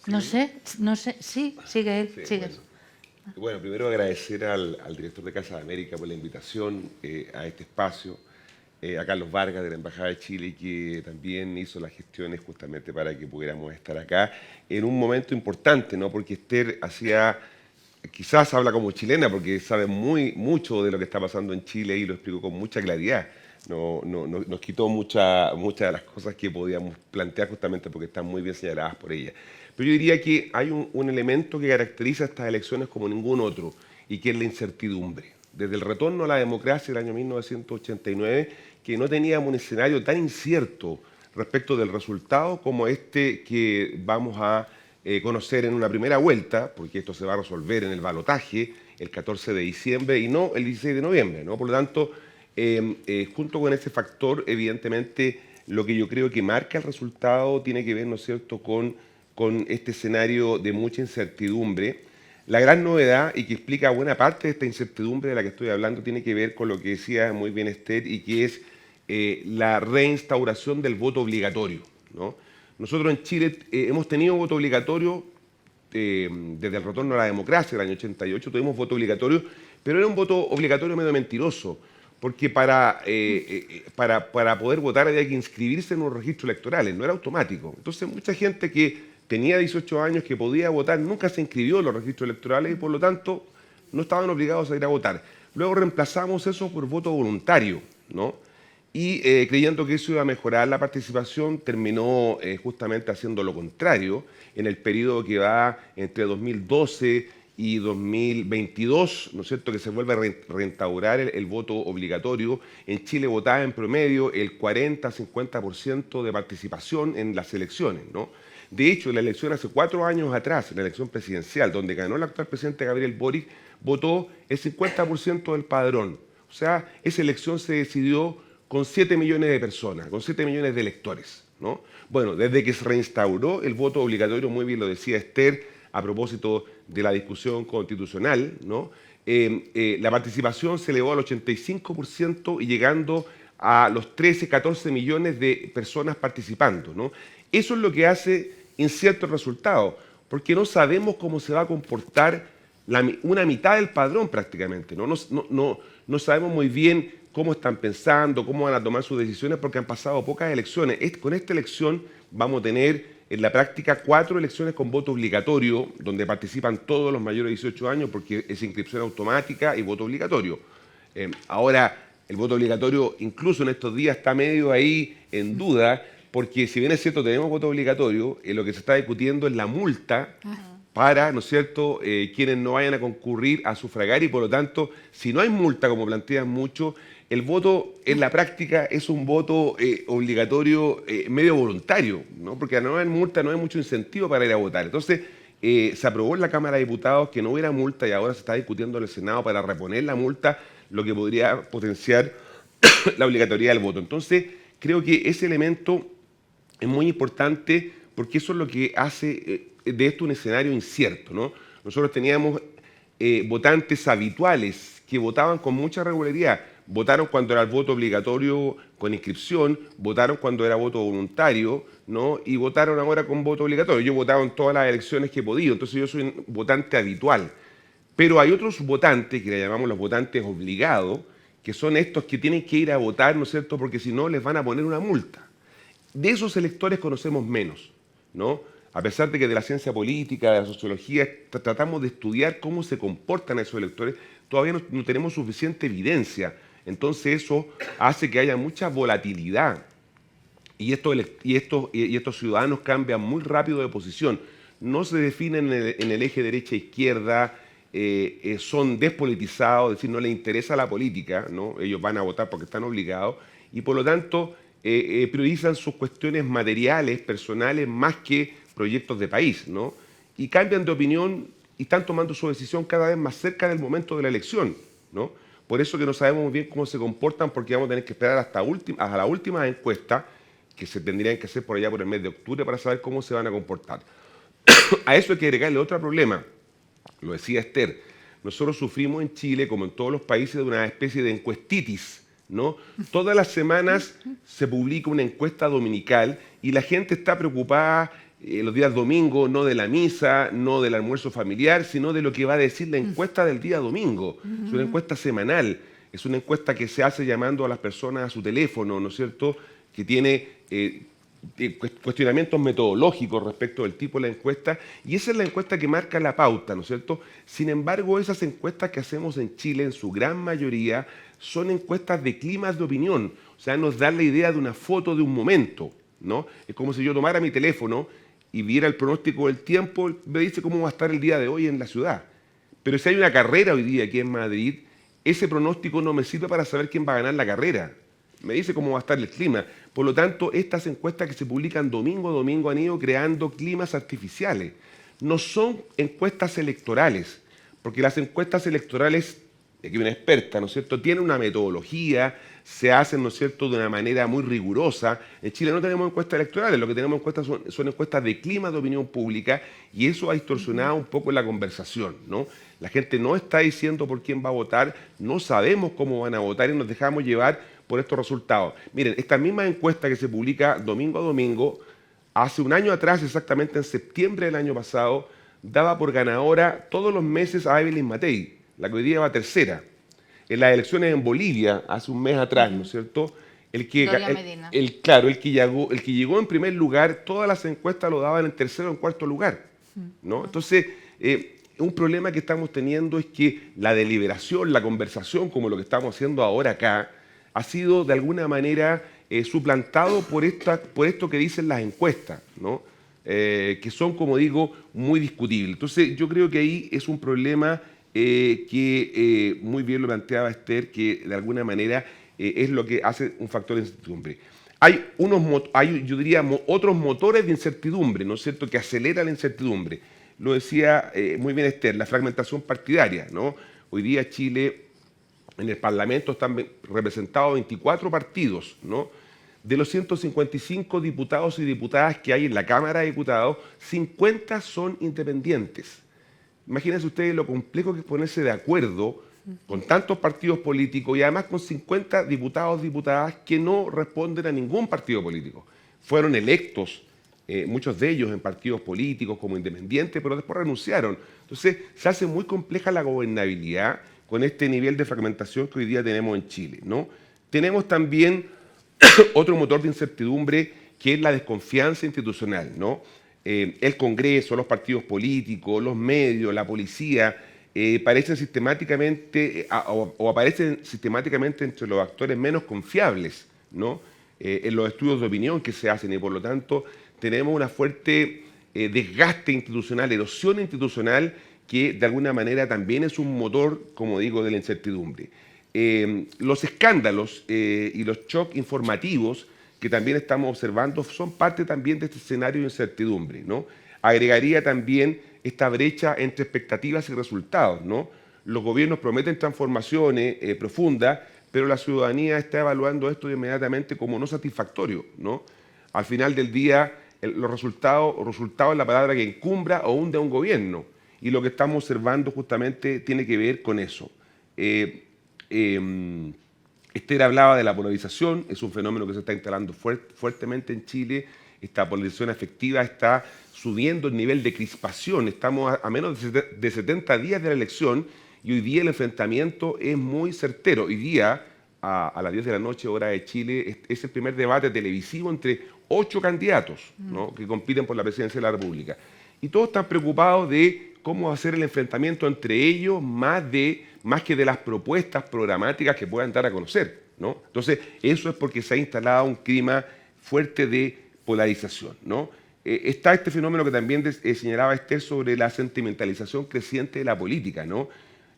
No sé, sí, sigue él, sigue. Bueno, primero agradecer al director de Casa de América por la invitación a este espacio, a Carlos Vargas de la Embajada de Chile, que también hizo las gestiones justamente para que pudiéramos estar acá en un momento importante, ¿no? Porque Esther quizás habla como chilena porque sabe mucho de lo que está pasando en Chile y lo explicó con mucha claridad. Nos quitó muchas de las cosas que podíamos plantear justamente porque están muy bien señaladas por ella. Pero yo diría que hay un elemento que caracteriza estas elecciones como ningún otro y que es la incertidumbre. Desde el retorno a la democracia del año 1989, que no teníamos un escenario tan incierto respecto del resultado como este que vamos a conocer en una primera vuelta, porque esto se va a resolver en el balotaje el 14 de diciembre y no el 16 de noviembre, ¿no? Por lo tanto, junto con ese factor, evidentemente, lo que yo creo que marca el resultado tiene que ver, ¿no es cierto?, con este escenario de mucha incertidumbre. La gran novedad, y que explica buena parte de esta incertidumbre de la que estoy hablando, tiene que ver con lo que decía muy bien Esther, y que es la reinstauración del voto obligatorio, ¿no? Nosotros en Chile hemos tenido voto obligatorio desde el retorno a la democracia del año 88, tuvimos voto obligatorio, pero era un voto obligatorio medio mentiroso, porque para poder votar había que inscribirse en un registro electoral, no era automático. Entonces mucha gente que tenía 18 años, que podía votar, nunca se inscribió en los registros electorales y por lo tanto no estaban obligados a ir a votar. Luego reemplazamos eso por voto voluntario, ¿no? Y creyendo que eso iba a mejorar la participación, terminó justamente haciendo lo contrario en el periodo que va entre 2012 y 2022, ¿no es cierto?, que se vuelve a reinstaurar el voto obligatorio. En Chile votaba en promedio el 40-50% de participación en las elecciones, ¿no? De hecho, la elección hace 4 años atrás, la elección presidencial, donde ganó el actual presidente Gabriel Boric, votó el 50% del padrón. O sea, esa elección se decidió con 7 millones de personas, con 7 millones de electores, ¿no? Bueno, desde que se reinstauró el voto obligatorio, muy bien lo decía Esther, a propósito de la discusión constitucional, ¿no? La participación se elevó al 85% y llegando a los 13-14 millones de personas participando, ¿no? Eso es lo que hace incierto el resultado, porque no sabemos cómo se va a comportar una mitad del padrón prácticamente, ¿no? No sabemos muy bien cómo están pensando, cómo van a tomar sus decisiones, porque han pasado pocas elecciones. Con esta elección vamos a tener en la práctica 4 elecciones con voto obligatorio, donde participan todos los mayores de 18 años, porque es inscripción automática y voto obligatorio. Ahora, el voto obligatorio, incluso en estos días, está medio ahí en duda, porque si bien es cierto, tenemos voto obligatorio, lo que se está discutiendo es la multa para, ¿no es cierto?, quienes no vayan a concurrir a sufragar y, por lo tanto, si no hay multa, como plantean muchos, el voto en la práctica es un voto obligatorio medio voluntario, ¿no? Porque al no haber multa no hay mucho incentivo para ir a votar. Entonces, se aprobó en la Cámara de Diputados que no hubiera multa y ahora se está discutiendo en el Senado para reponer la multa, lo que podría potenciar la obligatoriedad del voto. Entonces, creo que ese elemento es muy importante porque eso es lo que hace de esto un escenario incierto, ¿no? Nosotros teníamos votantes habituales que votaban con mucha regularidad. Votaron cuando era el voto obligatorio con inscripción, votaron cuando era voto voluntario, ¿no? Y votaron ahora con voto obligatorio. Yo he votado en todas las elecciones que he podido, entonces yo soy un votante habitual. Pero hay otros votantes, que le llamamos los votantes obligados, que son estos que tienen que ir a votar, ¿no es cierto?, porque si no les van a poner una multa. De esos electores conocemos menos, ¿no? A pesar de que de la ciencia política, de la sociología, tratamos de estudiar cómo se comportan esos electores, todavía no tenemos suficiente evidencia. Entonces eso hace que haya mucha volatilidad y estos ciudadanos cambian muy rápido de posición. No se definen en el eje derecha-izquierda, son despolitizados, es decir, no les interesa la política, ¿no? Ellos van a votar porque están obligados y por lo tanto priorizan sus cuestiones materiales, personales, más que proyectos de país, ¿no? Y cambian de opinión y están tomando su decisión cada vez más cerca del momento de la elección, ¿no? Por eso que no sabemos muy bien cómo se comportan, porque vamos a tener que esperar hasta la última encuesta, que se tendrían que hacer por allá por el mes de octubre, para saber cómo se van a comportar. A eso hay que agregarle otro problema. Lo decía Esther, nosotros sufrimos en Chile, como en todos los países, de una especie de encuestitis, ¿no? Todas las semanas se publica una encuesta dominical y la gente está preocupada los días domingos, no de la misa, no del almuerzo familiar, sino de lo que va a decir la encuesta del día domingo. Es una encuesta semanal, es una encuesta que se hace llamando a las personas a su teléfono, ¿no es cierto?, que tiene cuestionamientos metodológicos respecto del tipo de la encuesta, y esa es la encuesta que marca la pauta, ¿no es cierto? Sin embargo, esas encuestas que hacemos en Chile, en su gran mayoría, son encuestas de climas de opinión, o sea, nos dan la idea de una foto de un momento, ¿no? Es como si yo tomara mi teléfono y viera el pronóstico del tiempo, me dice cómo va a estar el día de hoy en la ciudad. Pero si hay una carrera hoy día aquí en Madrid, ese pronóstico no me sirve para saber quién va a ganar la carrera. Me dice cómo va a estar el clima. Por lo tanto, estas encuestas que se publican domingo a domingo han ido creando climas artificiales. No son encuestas electorales, porque las encuestas electorales, aquí una experta, ¿no es cierto?, tienen una metodología, se hacen, ¿no es cierto?, de una manera muy rigurosa. En Chile no tenemos encuestas electorales, lo que tenemos encuestas son encuestas de clima de opinión pública y eso ha distorsionado un poco la conversación, ¿no? La gente no está diciendo por quién va a votar, no sabemos cómo van a votar y nos dejamos llevar por estos resultados. Miren, esta misma encuesta que se publica domingo a domingo, hace un año atrás, exactamente en septiembre del año pasado, daba por ganadora todos los meses a Evelyn Matei, la que hoy día va tercera. En las elecciones en Bolivia, hace un mes atrás, ¿no es cierto? El que llegó en primer lugar, todas las encuestas lo daban en tercero o en cuarto lugar, ¿no? Entonces, un problema que estamos teniendo es que la deliberación, la conversación, como lo que estamos haciendo ahora acá, ha sido de alguna manera suplantado por esto que dicen las encuestas, ¿no? Que son, como digo, muy discutibles. Entonces, yo creo que ahí es un problema que muy bien lo planteaba Esther, que de alguna manera es lo que hace un factor de incertidumbre. Hay yo diría, otros motores de incertidumbre, ¿no es cierto?, que aceleran la incertidumbre. Lo decía muy bien Esther, la fragmentación partidaria, ¿no? Hoy día Chile, en el Parlamento están representados 24 partidos, ¿no? De los 155 diputados y diputadas que hay en la Cámara de Diputados, 50 son independientes. Imagínense ustedes lo complejo que es ponerse de acuerdo con tantos partidos políticos y además con 50 diputados y diputadas que no responden a ningún partido político. Fueron electos, muchos de ellos en partidos políticos como independientes, pero después renunciaron. Entonces se hace muy compleja la gobernabilidad con este nivel de fragmentación que hoy día tenemos en Chile, ¿no? Tenemos también otro motor de incertidumbre que es la desconfianza institucional, ¿no? El Congreso, los partidos políticos, los medios, la policía, aparecen sistemáticamente entre los actores menos confiables, ¿no? En los estudios de opinión que se hacen y por lo tanto tenemos una fuerte desgaste institucional, erosión institucional que de alguna manera también es un motor, como digo, de la incertidumbre. Los escándalos y los shocks informativos que también estamos observando son parte también de este escenario de incertidumbre, ¿no? Agregaría también esta brecha entre expectativas y resultados, ¿no? Los gobiernos prometen transformaciones profundas, pero la ciudadanía está evaluando esto inmediatamente como no satisfactorio, ¿no? Al final del día, los resultados es la palabra que encumbra o hunde a un gobierno, y lo que estamos observando justamente tiene que ver con eso. Esther hablaba de la polarización, es un fenómeno que se está instalando fuertemente en Chile. Esta polarización afectiva está subiendo el nivel de crispación. Estamos a menos de 70 días de la elección y hoy día el enfrentamiento es muy certero. Hoy día, a las 10 de la noche, hora de Chile, es el primer debate televisivo entre 8 candidatos, ¿no?, que compiten por la presidencia de la República. Y todos están preocupados de cómo hacer el enfrentamiento entre ellos más que de las propuestas programáticas que puedan dar a conocer, ¿no? Entonces, eso es porque se ha instalado un clima fuerte de polarización, ¿no? Está este fenómeno que también señalaba Esther sobre la sentimentalización creciente de la política, ¿no?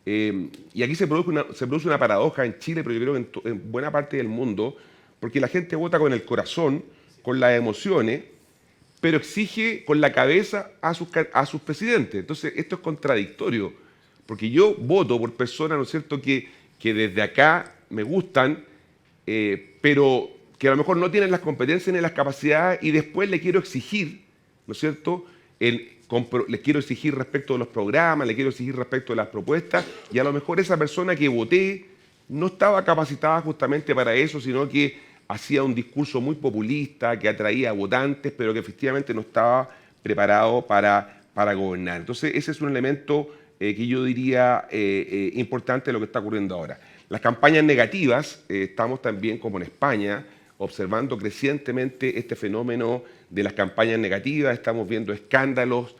Y aquí se produce una paradoja en Chile, pero yo creo que en buena parte del mundo, porque la gente vota con el corazón, con las emociones, pero exige con la cabeza a sus presidentes. Entonces, esto es contradictorio, porque yo voto por personas, ¿no es cierto?, que desde acá me gustan, pero que a lo mejor no tienen las competencias ni las capacidades, y después le quiero exigir, ¿no es cierto?, le quiero exigir respecto de los programas, le quiero exigir respecto de las propuestas, y a lo mejor esa persona que voté no estaba capacitada justamente para eso, sino que hacía un discurso muy populista, que atraía a votantes, pero que efectivamente no estaba preparado para gobernar. Entonces, ese es un elemento que yo diría importante de lo que está ocurriendo ahora. Las campañas negativas, estamos también, como en España, observando crecientemente este fenómeno de las campañas negativas. Estamos viendo escándalos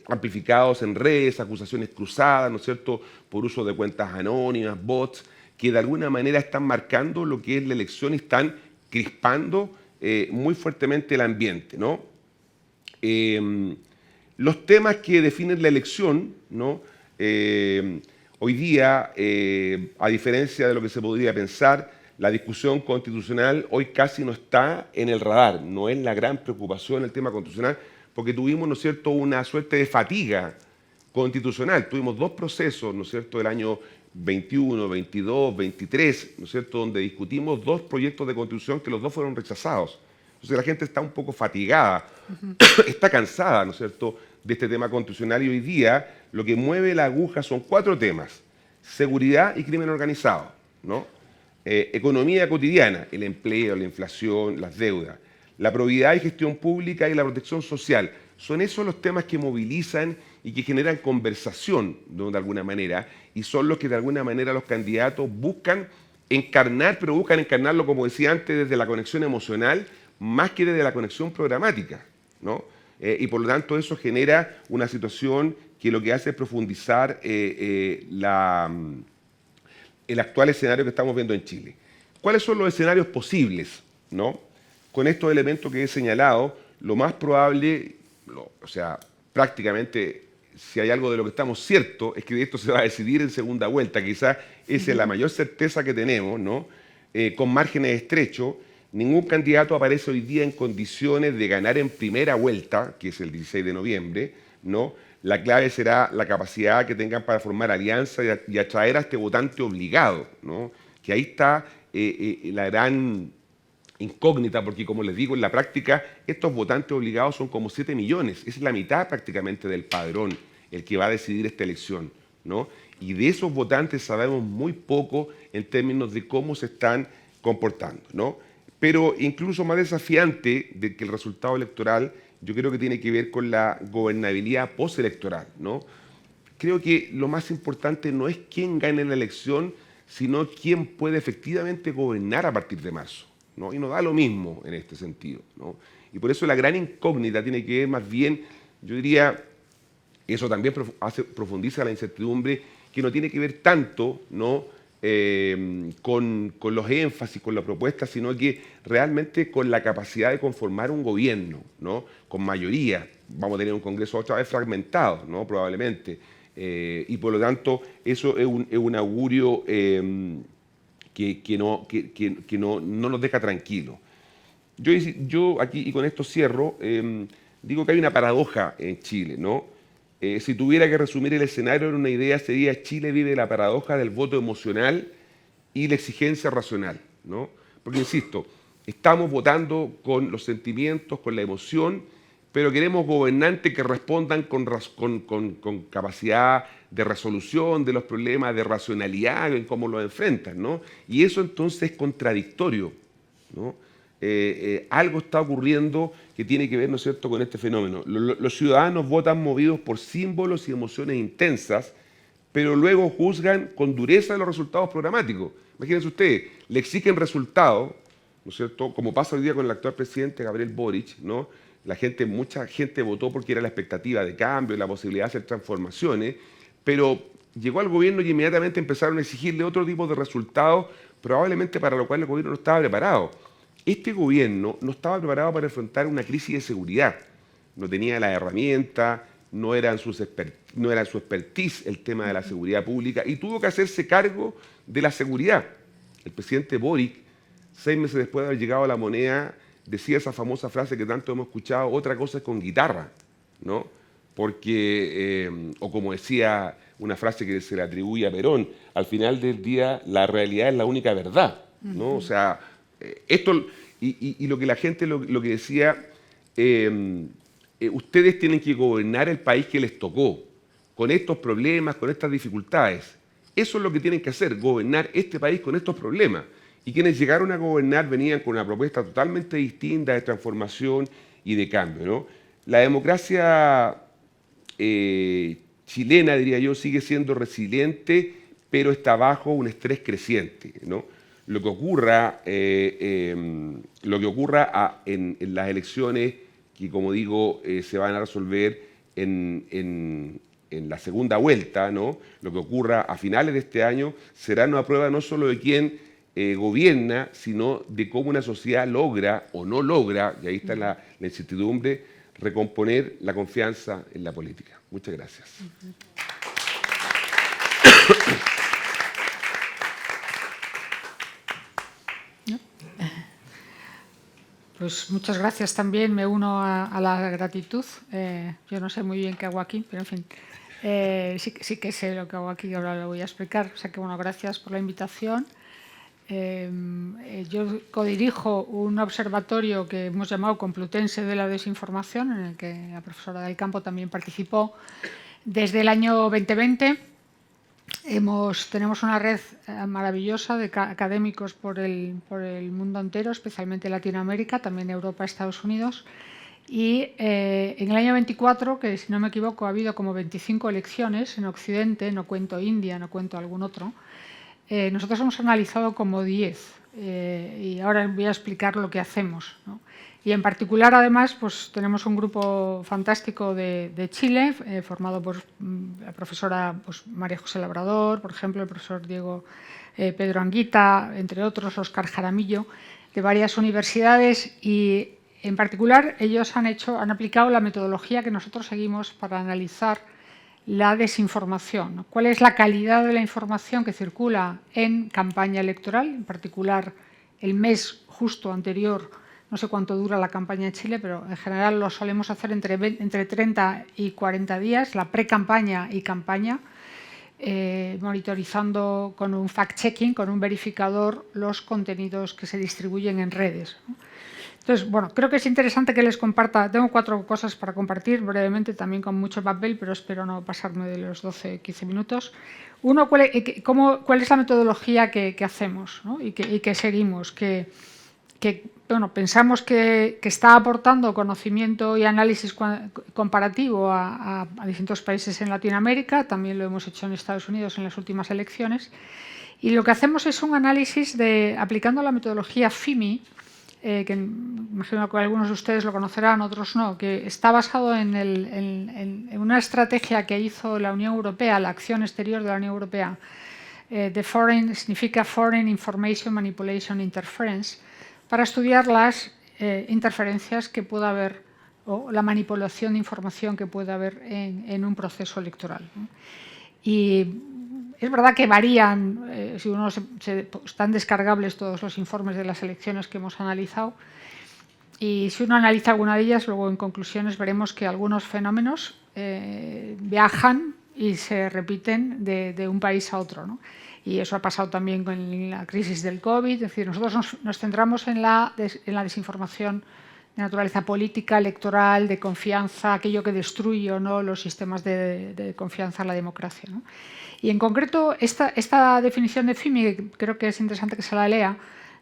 amplificados en redes, acusaciones cruzadas, ¿no es cierto?, por uso de cuentas anónimas, bots, que de alguna manera están marcando lo que es la elección y están crispando muy fuertemente el ambiente, ¿no? Los temas que definen la elección, ¿no?, hoy día, a diferencia de lo que se podría pensar, la discusión constitucional hoy casi no está en el radar, no es la gran preocupación el tema constitucional, porque tuvimos, ¿no es cierto?, una suerte de fatiga constitucional. Tuvimos 2 procesos, ¿no es cierto?, del año 21, 22, 23, ¿no es cierto?, donde discutimos 2 proyectos de constitución que los 2 fueron rechazados. Entonces la gente está un poco fatigada, está cansada, ¿no es cierto?, de este tema constitucional, y hoy día lo que mueve la aguja son 4 temas: seguridad y crimen organizado, ¿no?, economía cotidiana, el empleo, la inflación, las deudas, la probidad y gestión pública y la protección social. Son esos los temas que movilizan y que generan conversación de alguna manera, y son los que de alguna manera los candidatos buscan encarnar, pero buscan encarnarlo, como decía antes, desde la conexión emocional más que desde la conexión programática, ¿no? Y por lo tanto eso genera una situación que lo que hace es profundizar el actual escenario que estamos viendo en Chile. ¿Cuáles son los escenarios posibles, ¿no? Con estos elementos que he señalado, lo más probable, o sea, prácticamente, si hay algo de lo que estamos ciertos, es que esto se va a decidir en segunda vuelta. Quizás esa es la mayor certeza que tenemos, ¿no? Con márgenes estrechos. Ningún candidato aparece hoy día en condiciones de ganar en primera vuelta, que es el 16 de noviembre, ¿no? La clave será la capacidad que tengan para formar alianzas y atraer a este votante obligado, ¿no? Que ahí está la gran incógnita, porque como les digo, en la práctica estos votantes obligados son como 7 millones, es la mitad prácticamente del padrón el que va a decidir esta elección, ¿no? Y de esos votantes sabemos muy poco en términos de cómo se están comportando, ¿no? Pero incluso más desafiante de que el resultado electoral, yo creo que tiene que ver con la gobernabilidad postelectoral, ¿no? Creo que lo más importante no es quién gane la elección, sino quién puede efectivamente gobernar a partir de marzo, ¿no? Y no da lo mismo en este sentido, ¿no? Y por eso la gran incógnita tiene que ver más bien, yo diría, eso también profundiza la incertidumbre, que no tiene que ver tanto, ¿no?, con los énfasis, con la propuesta, sino que realmente con la capacidad de conformar un gobierno, ¿no?, con mayoría. Vamos a tener un Congreso otra vez fragmentado, ¿no?, probablemente. Y por lo tanto, eso es un augurio que no nos deja tranquilos. Yo aquí, y con esto cierro, digo que hay una paradoja en Chile, ¿no? Si tuviera que resumir el escenario en una idea, sería: Chile vive la paradoja del voto emocional y la exigencia racional, ¿no? Porque, insisto, estamos votando con los sentimientos, con la emoción, pero queremos gobernantes que respondan con capacidad de resolución de los problemas, de racionalidad en cómo los enfrentan, ¿no? Y eso entonces es contradictorio, ¿no? Algo está ocurriendo que tiene que ver, ¿no es cierto?, con este fenómeno. Los ciudadanos votan movidos por símbolos y emociones intensas, pero luego juzgan con dureza los resultados programáticos. Imagínense ustedes, le exigen resultados, ¿no es cierto?, como pasa hoy día con el actual presidente Gabriel Boric, ¿no? Mucha gente votó porque era la expectativa de cambio, la posibilidad de hacer transformaciones, pero llegó al gobierno y inmediatamente empezaron a exigirle otro tipo de resultados, probablemente para lo cual el gobierno no estaba preparado. Este gobierno no estaba preparado para enfrentar una crisis de seguridad. No tenía las herramientas, no era su expertise el tema de la seguridad pública y tuvo que hacerse cargo de la seguridad. El presidente Boric, 6 meses después de haber llegado a la Moneda, decía esa famosa frase que tanto hemos escuchado: otra cosa es con guitarra, ¿no? Porque, o como decía una frase que se le atribuye a Perón, al final del día la realidad es la única verdad, ¿no? O sea, esto, y lo que la gente lo que decía, ustedes tienen que gobernar el país que les tocó, con estos problemas, con estas dificultades. Eso es lo que tienen que hacer, gobernar este país con estos problemas. Y quienes llegaron a gobernar venían con una propuesta totalmente distinta de transformación y de cambio, ¿no? La democracia chilena, diría yo, sigue siendo resiliente, pero está bajo un estrés creciente, ¿no? Lo que ocurra en las elecciones, que como digo, se van a resolver en la segunda vuelta, ¿no? Lo que ocurra a finales de este año será una prueba no solo de quién gobierna, sino de cómo una sociedad logra o no logra, y ahí está la incertidumbre, recomponer la confianza en la política. Muchas gracias. Pues muchas gracias también, me uno a la gratitud. Yo no sé muy bien qué hago aquí, pero en fin, sí que sé lo que hago aquí, ahora lo voy a explicar. O sea que, bueno, gracias por la invitación. Yo codirijo un observatorio que hemos llamado Complutense de la Desinformación, en el que la profesora del Campo también participó desde el año 2020. Tenemos una red maravillosa de académicos por el mundo entero, especialmente Latinoamérica, también Europa, Estados Unidos. Y en el año 24, que si no me equivoco ha habido como 25 elecciones en Occidente, no cuento India, no cuento algún otro, nosotros hemos analizado como 10 y ahora voy a explicar lo que hacemos, ¿no? Y en particular, además, pues tenemos un grupo fantástico de Chile, formado por la profesora pues, María José Labrador, por ejemplo, el profesor Pedro Anguita, entre otros, Óscar Jaramillo, de varias universidades, y en particular ellos han aplicado la metodología que nosotros seguimos para analizar la desinformación, ¿no? ¿Cuál es la calidad de la información que circula en campaña electoral? En particular, el mes justo anterior, no sé cuánto dura la campaña en Chile, pero en general lo solemos hacer entre 30 y 40 días, la pre-campaña y campaña, monitorizando con un fact-checking, con un verificador, los contenidos que se distribuyen en redes, ¿no? Entonces, bueno, creo que es interesante que les comparta. Tengo 4 cosas para compartir brevemente, también con mucho papel, pero espero no pasarme de los 12-15 minutos. Uno, ¿cuál es la metodología que hacemos, ¿no? y que seguimos? Bueno, pensamos que está aportando conocimiento y análisis comparativo a distintos países en Latinoamérica, también lo hemos hecho en Estados Unidos en las últimas elecciones, y lo que hacemos es un análisis aplicando la metodología FIMI, que imagino que algunos de ustedes lo conocerán, otros no, que está basado en una estrategia que hizo la Unión Europea, la acción exterior de la Unión Europea. Significa Foreign Information Manipulation Interference, para estudiar las interferencias que pueda haber o la manipulación de información que pueda haber en un proceso electoral, ¿no? Y es verdad que varían, están descargables todos los informes de las elecciones que hemos analizado, y si uno analiza alguna de ellas, luego en conclusiones veremos que algunos fenómenos viajan y se repiten de un país a otro, ¿no? Y eso ha pasado también con la crisis del COVID. Es decir, nosotros nos centramos en la desinformación naturaleza política, electoral, de confianza, aquello que destruye o no los sistemas de confianza en la democracia, ¿no? Y en concreto, esta definición de FIMI, creo que es interesante que se la lea,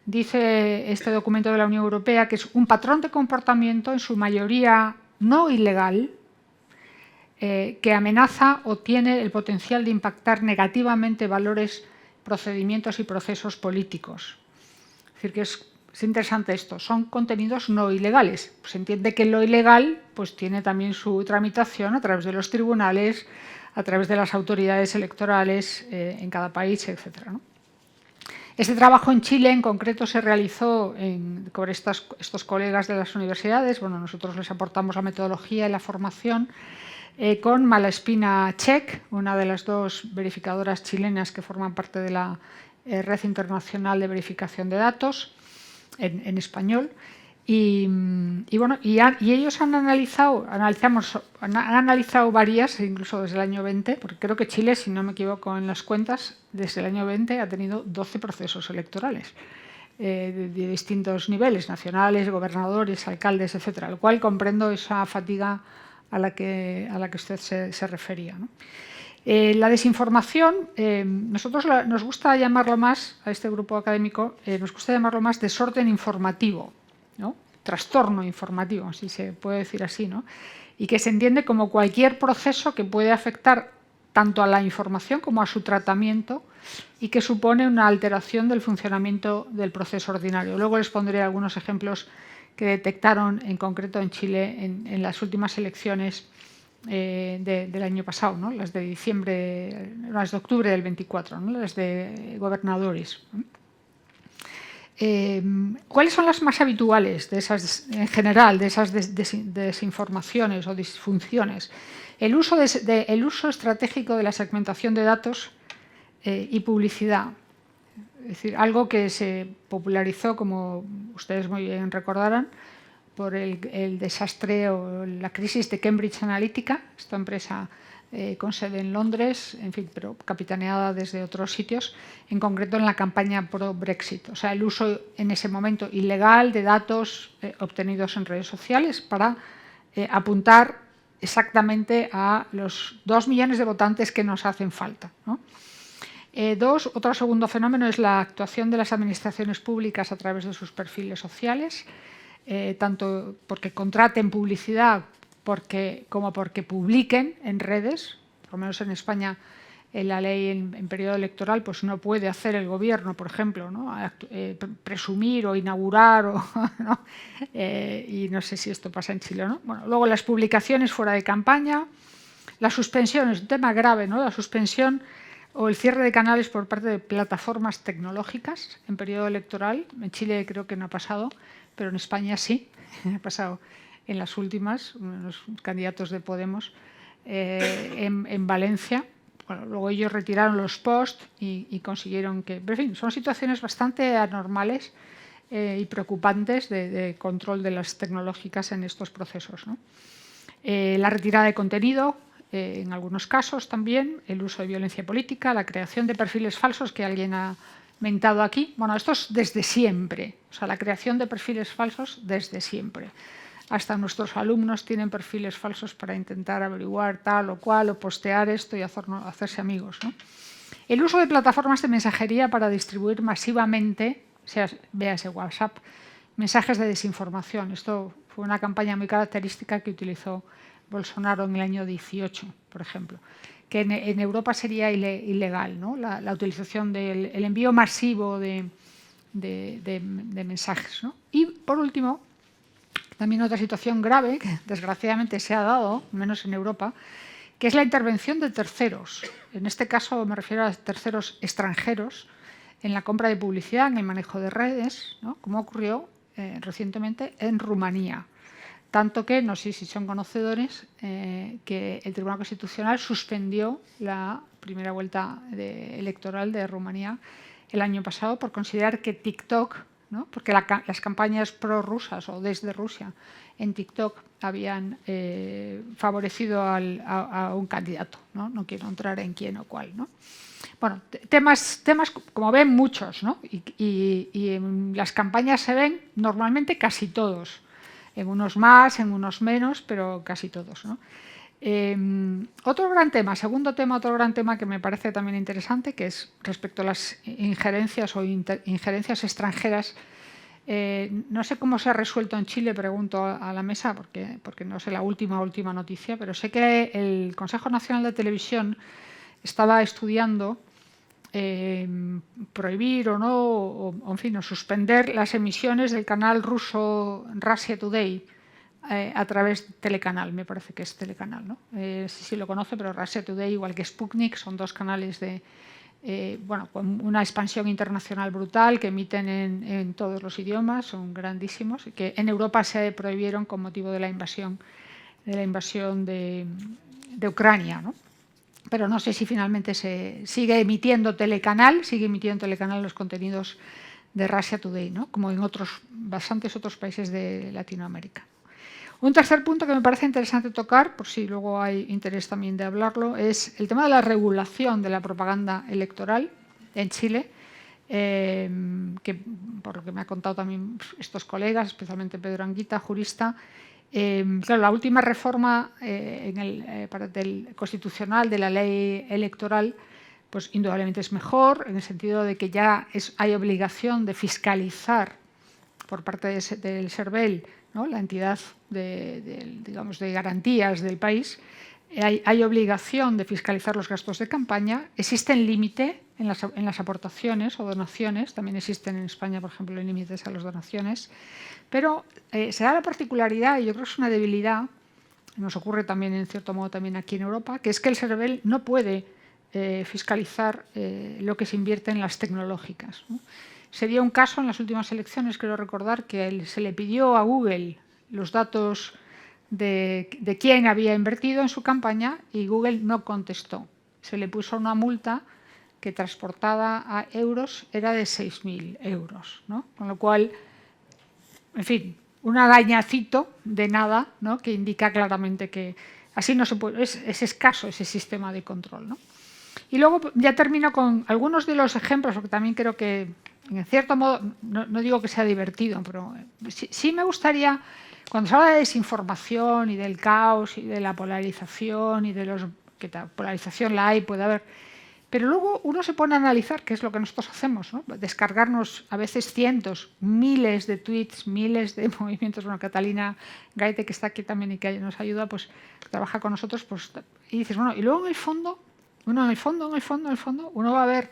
dice este documento de la Unión Europea que es un patrón de comportamiento, en su mayoría no ilegal, que amenaza o tiene el potencial de impactar negativamente valores, procedimientos y procesos políticos. Es decir, que es interesante esto, son contenidos no ilegales. Se entiende que lo ilegal pues, tiene también su tramitación a través de los tribunales, a través de las autoridades electorales en cada país, etc., ¿no? Este trabajo en Chile, en concreto, se realizó con estos colegas de las universidades. Bueno, nosotros les aportamos la metodología y la formación con Malaspina Check, una de las dos verificadoras chilenas que forman parte de la Red Internacional de Verificación de Datos en español. Y ellos han analizado varias, incluso desde el año 20, porque creo que Chile, si no me equivoco en las cuentas, desde el año 20 ha tenido 12 procesos electorales de distintos niveles, nacionales, gobernadores, alcaldes, etcétera, lo cual comprendo esa fatiga a la que usted se refería, ¿no? La desinformación, nosotros nos gusta llamarlo más, a este grupo académico, nos gusta llamarlo más desorden informativo, ¿no? Trastorno informativo, si se puede decir así, ¿no? Y que se entiende como cualquier proceso que puede afectar tanto a la información como a su tratamiento y que supone una alteración del funcionamiento del proceso ordinario. Luego les pondré algunos ejemplos que detectaron en concreto en Chile en las últimas elecciones del año pasado, ¿no? Las de diciembre, las de octubre del 24, ¿no? Las de gobernadores, ¿no? ¿Cuáles son las más habituales de esas, en general, de esas desinformaciones o disfunciones? El uso estratégico de la segmentación de datos y publicidad. Es decir, algo que se popularizó, como ustedes muy bien recordarán, por el desastre o la crisis de Cambridge Analytica, esta empresa con sede en Londres, en fin, pero capitaneada desde otros sitios, en concreto en la campaña pro-Brexit. O sea, el uso en ese momento ilegal de datos obtenidos en redes sociales para apuntar exactamente a los 2 millones de votantes que nos hacen falta, ¿no? Otro segundo fenómeno es la actuación de las administraciones públicas a través de sus perfiles sociales, tanto porque contraten publicidad como porque publiquen en redes. Por lo menos en España, la ley en periodo electoral pues no puede hacer el gobierno, por ejemplo, ¿no? Presumir o inaugurar, ¿no? Y no sé si esto pasa en Chile o no. Bueno, luego las publicaciones fuera de campaña, la suspensión es un tema grave, ¿no? La suspensión o el cierre de canales por parte de plataformas tecnológicas en periodo electoral. En Chile creo que no ha pasado, pero en España sí, ha pasado en las últimas, los candidatos de Podemos en Valencia. Bueno, luego ellos retiraron los posts y consiguieron que... Pero en fin, son situaciones bastante anormales y preocupantes de control de las tecnológicas en estos procesos, ¿no? La retirada de contenido, en algunos casos también, el uso de violencia política, la creación de perfiles falsos que alguien ha mentado aquí. Bueno, esto es desde siempre, o sea, la creación de perfiles falsos desde siempre. Hasta nuestros alumnos tienen perfiles falsos para intentar averiguar tal o cual o postear esto y hacerse amigos, ¿no? El uso de plataformas de mensajería para distribuir masivamente, véase WhatsApp, mensajes de desinformación. Esto fue una campaña muy característica que utilizó Bolsonaro en el año 18, por ejemplo, que en Europa sería ilegal, ¿no? La utilización del envío masivo de mensajes, ¿no? Y, por último, también otra situación grave, que desgraciadamente se ha dado, al menos en Europa, que es la intervención de terceros. En este caso me refiero a terceros extranjeros en la compra de publicidad, en el manejo de redes, ¿no? Como ocurrió recientemente en Rumanía. Tanto que, no sé si son conocedores, que el Tribunal Constitucional suspendió la primera vuelta electoral de Rumanía el año pasado por considerar que TikTok, ¿no? Porque las campañas prorrusas o desde Rusia en TikTok habían favorecido a un candidato, ¿no? No quiero entrar en quién o cuál, ¿no? Bueno, temas como ven, muchos, ¿no? Y en las campañas se ven normalmente casi todos en unos más, en unos menos, pero casi todos, ¿no? Otro gran tema, otro gran tema que me parece también interesante, que es respecto a las injerencias o injerencias extranjeras. No sé cómo se ha resuelto en Chile, pregunto a la mesa, porque no sé la última noticia, pero sé que el Consejo Nacional de Televisión estaba estudiando prohibir o no, o en fin, o suspender las emisiones del canal ruso Russia Today a través de Telecanal, me parece que es Telecanal, ¿no? Sí lo conoce, pero Russia Today, igual que Sputnik, son dos canales de, con una expansión internacional brutal, que emiten en todos los idiomas, son grandísimos, y que en Europa se prohibieron con motivo de la invasión de Ucrania, ¿no? Pero no sé si finalmente se sigue emitiendo Telecanal los contenidos de Russia Today, ¿no? Como en bastantes otros países de Latinoamérica. Un tercer punto que me parece interesante tocar, por si luego hay interés también de hablarlo, es el tema de la regulación de la propaganda electoral en Chile, que por lo que me ha contado también estos colegas, especialmente Pedro Anguita, jurista. Claro, la última reforma constitucional de la ley electoral, pues indudablemente es mejor, en el sentido de que ya hay obligación de fiscalizar por parte del CERVEL, ¿no? La entidad de garantías del país. Hay obligación de fiscalizar los gastos de campaña. Existe el límite en las aportaciones o donaciones. También existen en España, por ejemplo, límites a las donaciones. Pero se da la particularidad, y yo creo que es una debilidad, nos ocurre también en cierto modo también aquí en Europa, que es que el CERVEL no puede fiscalizar lo que se invierte en las tecnológicas, ¿no? Se dio un caso en las últimas elecciones, creo recordar, que se le pidió a Google los datos de quién había invertido en su campaña y Google no contestó. Se le puso una multa que transportada a euros era de 6.000 euros, ¿no? Con lo cual, en fin, un arañacito de nada, ¿no? Que indica claramente que así no se puede, es escaso ese sistema de control, ¿no? Y luego ya termino con algunos de los ejemplos, porque también creo que, en cierto modo, no digo que sea divertido, pero sí me gustaría, cuando se habla de desinformación y del caos y de la polarización y que polarización la hay, puede haber, pero luego uno se pone a analizar, qué es lo que nosotros hacemos, ¿no? Descargarnos a veces cientos, miles de tweets, miles de movimientos. Bueno, Catalina Gaite, que está aquí también y que nos ayuda, pues trabaja con nosotros, pues, y dices, bueno, y luego en el fondo, uno va a ver,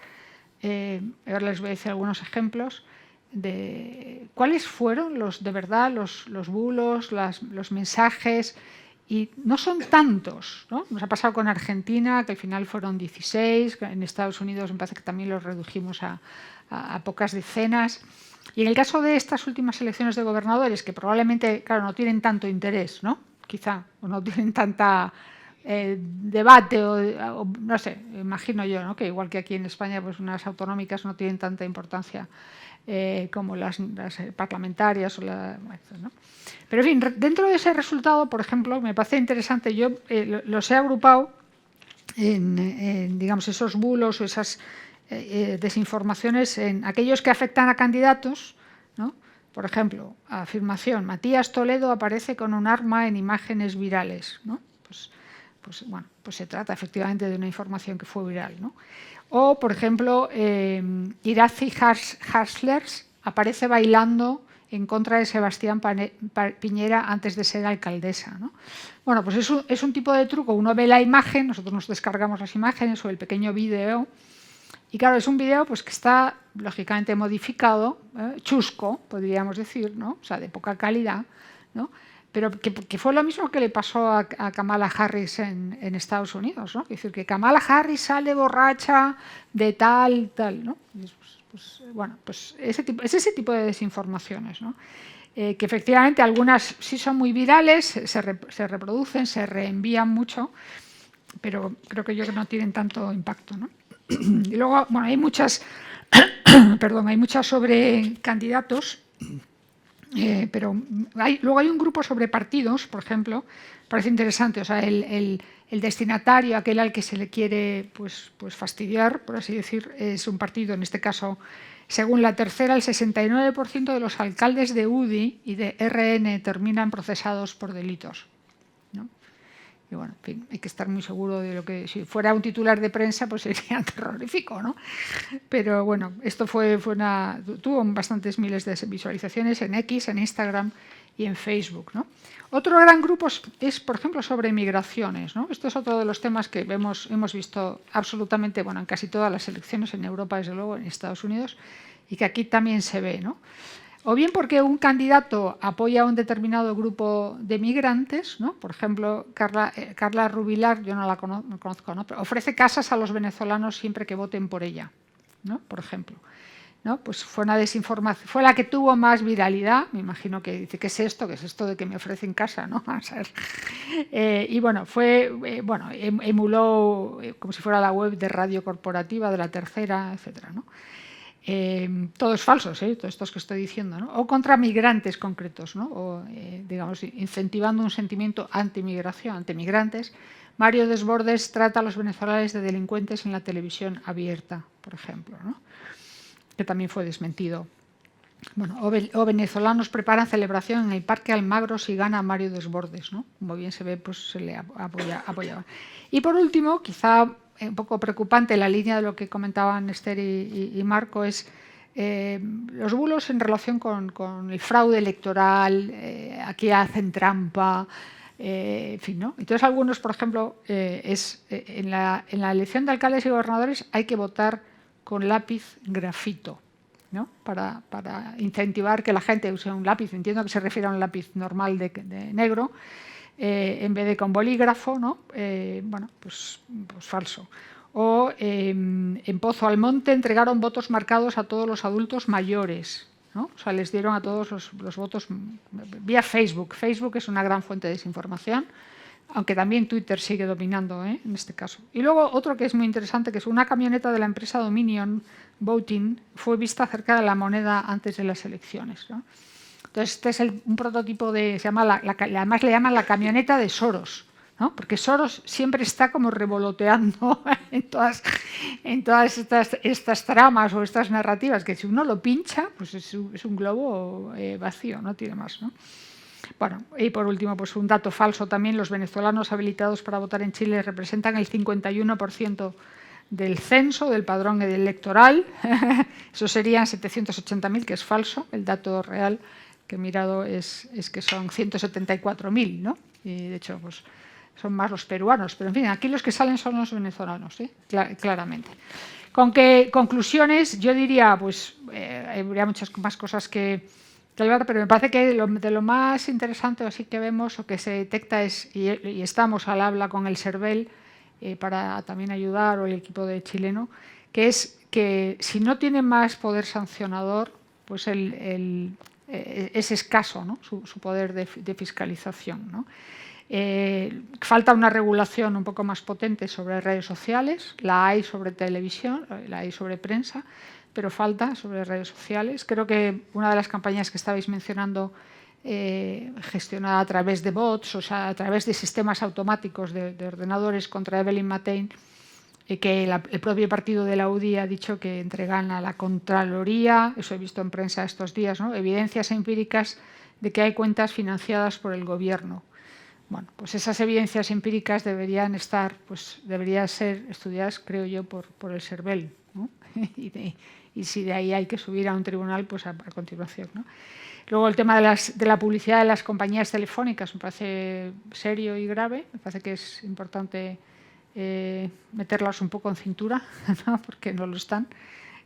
ahora les voy a decir algunos ejemplos de cuáles fueron de verdad los bulos, los mensajes, y no son tantos, ¿no? Nos ha pasado con Argentina, que al final fueron 16, en Estados Unidos me parece que también los redujimos a pocas decenas. Y en el caso de estas últimas elecciones de gobernadores, que probablemente, claro, no tienen tanto interés, ¿no? Quizá, o no tienen tanta debate, o no sé, imagino yo, ¿no? Que igual que aquí en España, pues unas autonómicas no tienen tanta importancia como las parlamentarias, ¿no? Pero, en fin, dentro de ese resultado, por ejemplo, me parece interesante, yo los he agrupado en digamos, esos bulos o esas desinformaciones en aquellos que afectan a candidatos, ¿no? Por ejemplo, afirmación, Matías Toledo aparece con un arma en imágenes virales, ¿no? Pues se trata efectivamente de una información que fue viral, ¿no? O, por ejemplo, Iracy Haslers aparece bailando en contra de Sebastián Piñera antes de ser alcaldesa, ¿no? Bueno, pues es un tipo de truco. Uno ve la imagen, nosotros nos descargamos las imágenes o el pequeño vídeo, y claro, es un vídeo pues, que está lógicamente modificado, chusco, podríamos decir, ¿no? O sea, de poca calidad, ¿no? Pero que fue lo mismo que le pasó a Kamala Harris en Estados Unidos, ¿no? Es decir, que Kamala Harris sale borracha de tal, ¿no? Pues es ese tipo de desinformaciones, ¿no? Que efectivamente algunas sí son muy virales, se reproducen, se reenvían mucho, pero creo que no tienen tanto impacto, ¿no? Y luego, bueno, hay muchas sobre candidatos. Pero luego hay un grupo sobre partidos, por ejemplo, parece interesante, o sea, el destinatario, aquel al que se le quiere pues fastidiar, por así decir, es un partido, en este caso Según la tercera, el 69% de los alcaldes de UDI y de RN terminan procesados por delitos, ¿no? Y bueno, en fin, hay que estar muy seguro de lo que... Si fuera un titular de prensa, pues sería terrorífico, ¿no? Pero bueno, esto tuvo bastantes miles de visualizaciones en X, en Instagram y en Facebook, ¿no? Otro gran grupo es, por ejemplo, sobre migraciones, ¿no? Esto es otro de los temas que hemos visto absolutamente, bueno, en casi todas las elecciones, en Europa, desde luego, en Estados Unidos, y que aquí también se ve, ¿no? O bien porque un candidato apoya a un determinado grupo de migrantes, ¿no? Por ejemplo, Carla Rubilar, yo no la conozco, ¿no? Pero ofrece casas a los venezolanos siempre que voten por ella, ¿no? Por ejemplo, ¿no? Pues fue una desinformación, fue la que tuvo más viralidad. Me imagino que dice, ¿qué es esto? ¿Qué es esto de que me ofrecen casa? ¿No? A ver. Y bueno, emuló como si fuera la web de Radio Corporativa de la Tercera, etcétera, ¿no? Todo es falso, todo esto que estoy diciendo, ¿no? O contra migrantes concretos, ¿no? O, digamos, incentivando un sentimiento anti-migración, anti-migrantes. Mario Desbordes trata a los venezolanos de delincuentes en la televisión abierta, por ejemplo, ¿no? Que también fue desmentido. Bueno, o venezolanos preparan celebración en el Parque Almagro si gana Mario Desbordes, ¿no? Como bien se ve, pues se le apoyaba. Y por último, quizá un poco preocupante la línea de lo que comentaban Esther y Marco es los bulos en relación con el fraude electoral, aquí hacen trampa, en fin, ¿no? Entonces algunos, por ejemplo, en la elección de alcaldes y gobernadores hay que votar con lápiz grafito, ¿no? Para incentivar que la gente use un lápiz, entiendo que se refiere a un lápiz normal de negro, en vez de con bolígrafo, ¿no? Bueno, pues falso. O en Pozo Almonte entregaron votos marcados a todos los adultos mayores, ¿no? O sea, les dieron a todos los votos vía Facebook. Facebook es una gran fuente de desinformación, aunque también Twitter sigue dominando, en este caso. Y luego otro que es muy interesante, que es una camioneta de la empresa Dominion Voting, fue vista cerca de la moneda antes de las elecciones, ¿no? Entonces, este es un prototipo además le llaman la camioneta de Soros, ¿no? Porque Soros siempre está como revoloteando en todas estas tramas o estas narrativas, que si uno lo pincha, pues es un globo vacío, no tiene más, ¿no? Bueno, y por último, pues un dato falso también, los venezolanos habilitados para votar en Chile representan el 51% del censo, del padrón electoral. Eso serían 780.000, que es falso. El dato real que he mirado es que son 174.000, ¿no? Y de hecho, pues son más los peruanos. Pero en fin, aquí los que salen son los venezolanos, claramente. ¿Con qué conclusiones? Yo diría, pues, habría muchas más cosas que hablar, pero me parece que de lo más interesante así que vemos o que se detecta es, y estamos al habla con el CERVEL para también ayudar, o el equipo de chileno, que es que si no tiene más poder sancionador, pues es escaso, ¿no? su poder de fiscalización, ¿no? Falta una regulación un poco más potente sobre redes sociales, la hay sobre televisión, la hay sobre prensa, pero falta sobre redes sociales. Creo que una de las campañas que estabais mencionando, gestionada a través de bots, o sea, a través de sistemas automáticos de ordenadores contra Evelyn Matei, que el propio partido de la UDI ha dicho que entregan a la Contraloría, eso he visto en prensa estos días, ¿no? Evidencias empíricas de que hay cuentas financiadas por el gobierno. Bueno, pues esas evidencias empíricas deberían ser estudiadas, creo yo, por el CERVEL, ¿no? Y si de ahí hay que subir a un tribunal, pues a continuación, ¿no? Luego el tema de la publicidad de las compañías telefónicas me parece serio y grave, me parece que es importante meterlas un poco en cintura, ¿no? Porque no lo están,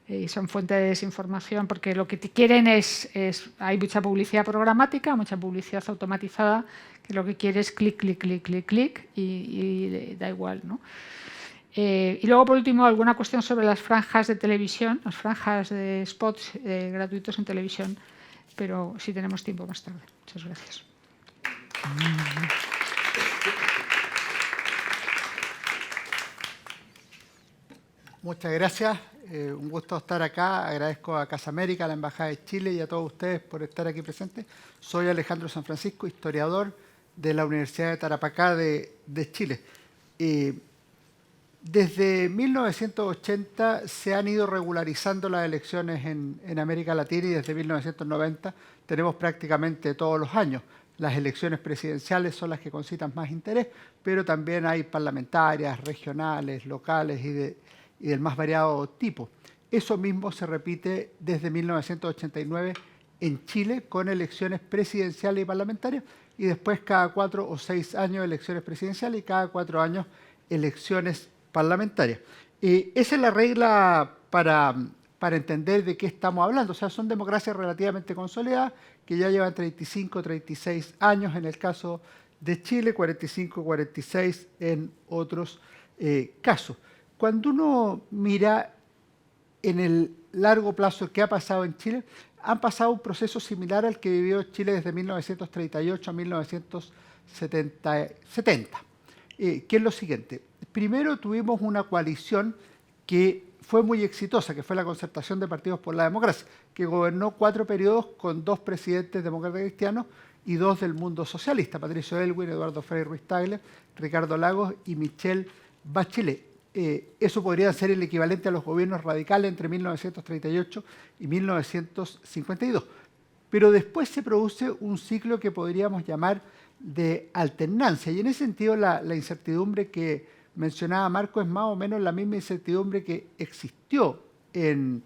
y son fuente de desinformación, porque lo que quieren hay mucha publicidad programática, mucha publicidad automatizada, que lo que quiere es clic, clic, clic, clic, clic, y da igual, ¿no? Y luego, por último, alguna cuestión sobre las franjas de televisión, las franjas de spots gratuitos en televisión, pero si tenemos tiempo más tarde. Muchas gracias. Muchas gracias. Un gusto estar acá. Agradezco a Casa América, a la Embajada de Chile y a todos ustedes por estar aquí presentes. Soy Alejandro San Francisco, historiador de la Universidad de Tarapacá de Chile. Desde 1980 se han ido regularizando las elecciones en América Latina y desde 1990 tenemos prácticamente todos los años. Las elecciones presidenciales son las que concitan más interés, pero también hay parlamentarias, regionales, locales y del más variado tipo. Eso mismo se repite desde 1989 en Chile con elecciones presidenciales y parlamentarias y después cada 4 o 6 años elecciones presidenciales y cada 4 años elecciones parlamentarias. Esa es la regla para entender de qué estamos hablando. O sea, son democracias relativamente consolidadas que ya llevan 35, 36 años en el caso de Chile, 45, 46 en otros casos. Cuando uno mira en el largo plazo qué ha pasado en Chile, han pasado un proceso similar al que vivió Chile desde 1938 a 1970, que es lo siguiente. Primero tuvimos una coalición que fue muy exitosa, que fue la Concertación de Partidos por la Democracia, que gobernó 4 periodos con 2 presidentes demócratas cristianos y 2 del mundo socialista, Patricio Aylwin, Eduardo Frei Ruiz-Tagle, Ricardo Lagos y Michelle Bachelet. Eso podría ser el equivalente a los gobiernos radicales entre 1938 y 1952. Pero después se produce un ciclo que podríamos llamar de alternancia. Y en ese sentido la incertidumbre que mencionaba Marco es más o menos la misma incertidumbre que existió en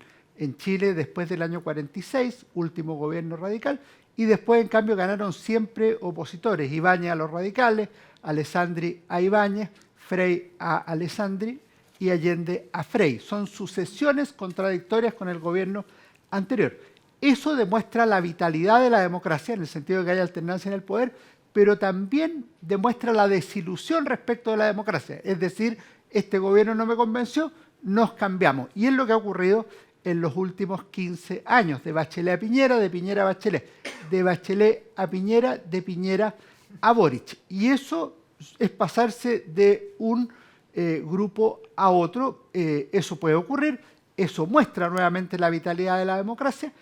Chile después del año 46, último gobierno radical, y después en cambio ganaron siempre opositores, Ibáñez a los radicales, Alessandri a Ibáñez, Frei a Alessandri y Allende a Frei. Son sucesiones contradictorias con el gobierno anterior. Eso demuestra la vitalidad de la democracia, en el sentido de que hay alternancia en el poder, pero también demuestra la desilusión respecto de la democracia. Es decir, este gobierno no me convenció, nos cambiamos. Y es lo que ha ocurrido en los últimos 15 años, de Bachelet a Piñera, de Piñera a Bachelet, de Bachelet a Piñera, de Piñera a Boric. Y eso es pasarse de un grupo a otro. Eso puede ocurrir, eso muestra nuevamente la vitalidad de la democracia,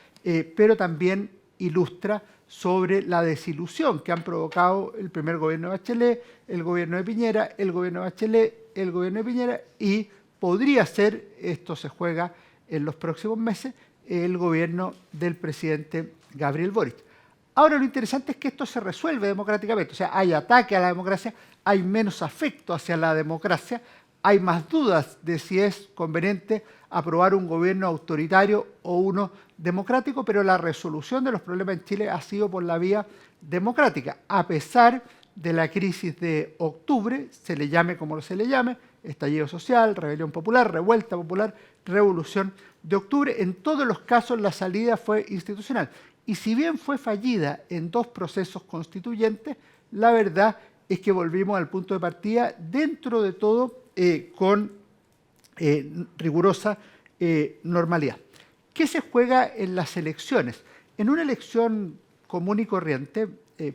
pero también ilustra sobre la desilusión que han provocado el primer gobierno de Bachelet, el gobierno de Piñera, el gobierno de Bachelet, el gobierno de Piñera y podría ser, esto se juega en los próximos meses, el gobierno del presidente Gabriel Boric. Ahora lo interesante es que esto se resuelve democráticamente, o sea, hay ataque a la democracia, hay menos afecto hacia la democracia, hay más dudas de si es conveniente aprobar un gobierno autoritario o uno democrático, pero la resolución de los problemas en Chile ha sido por la vía democrática, a pesar de la crisis de octubre, se le llame como se le llame, estallido social, rebelión popular, revuelta popular, revolución de octubre. En todos los casos la salida fue institucional. Y si bien fue fallida en 2 procesos constituyentes, la verdad es que volvimos al punto de partida dentro de todo con rigurosa normalidad. ¿Qué se juega en las elecciones? En una elección común y corriente,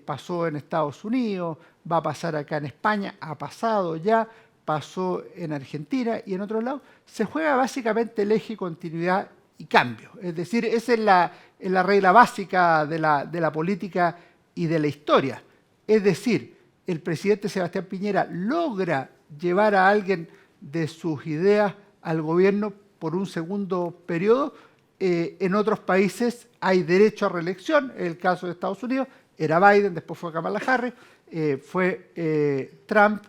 pasó en Estados Unidos, va a pasar acá en España, ha pasado ya, pasó en Argentina y en otros lados, se juega básicamente el eje continuidad y cambio. Es decir, esa es la regla básica de la política y de la historia. Es decir, el presidente Sebastián Piñera logra llevar a alguien de sus ideas al gobierno por un segundo periodo. En otros países hay derecho a reelección, en el caso de Estados Unidos era Biden, después fue Kamala Harris, fue Trump,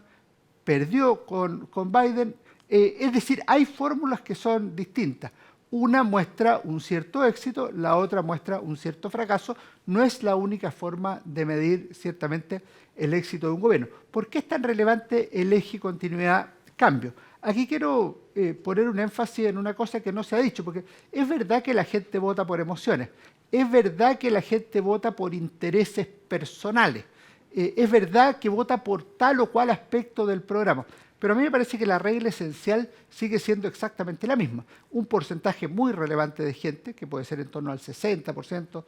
perdió con Biden. Es decir, hay fórmulas que son distintas. Una muestra un cierto éxito, la otra muestra un cierto fracaso. No es la única forma de medir ciertamente el éxito de un gobierno. ¿Por qué es tan relevante el eje continuidad-cambio? Aquí quiero poner un énfasis en una cosa que no se ha dicho, porque es verdad que la gente vota por emociones, es verdad que la gente vota por intereses personales, es verdad que vota por tal o cual aspecto del programa, pero a mí me parece que la regla esencial sigue siendo exactamente la misma. Un porcentaje muy relevante de gente, que puede ser en torno al 60%,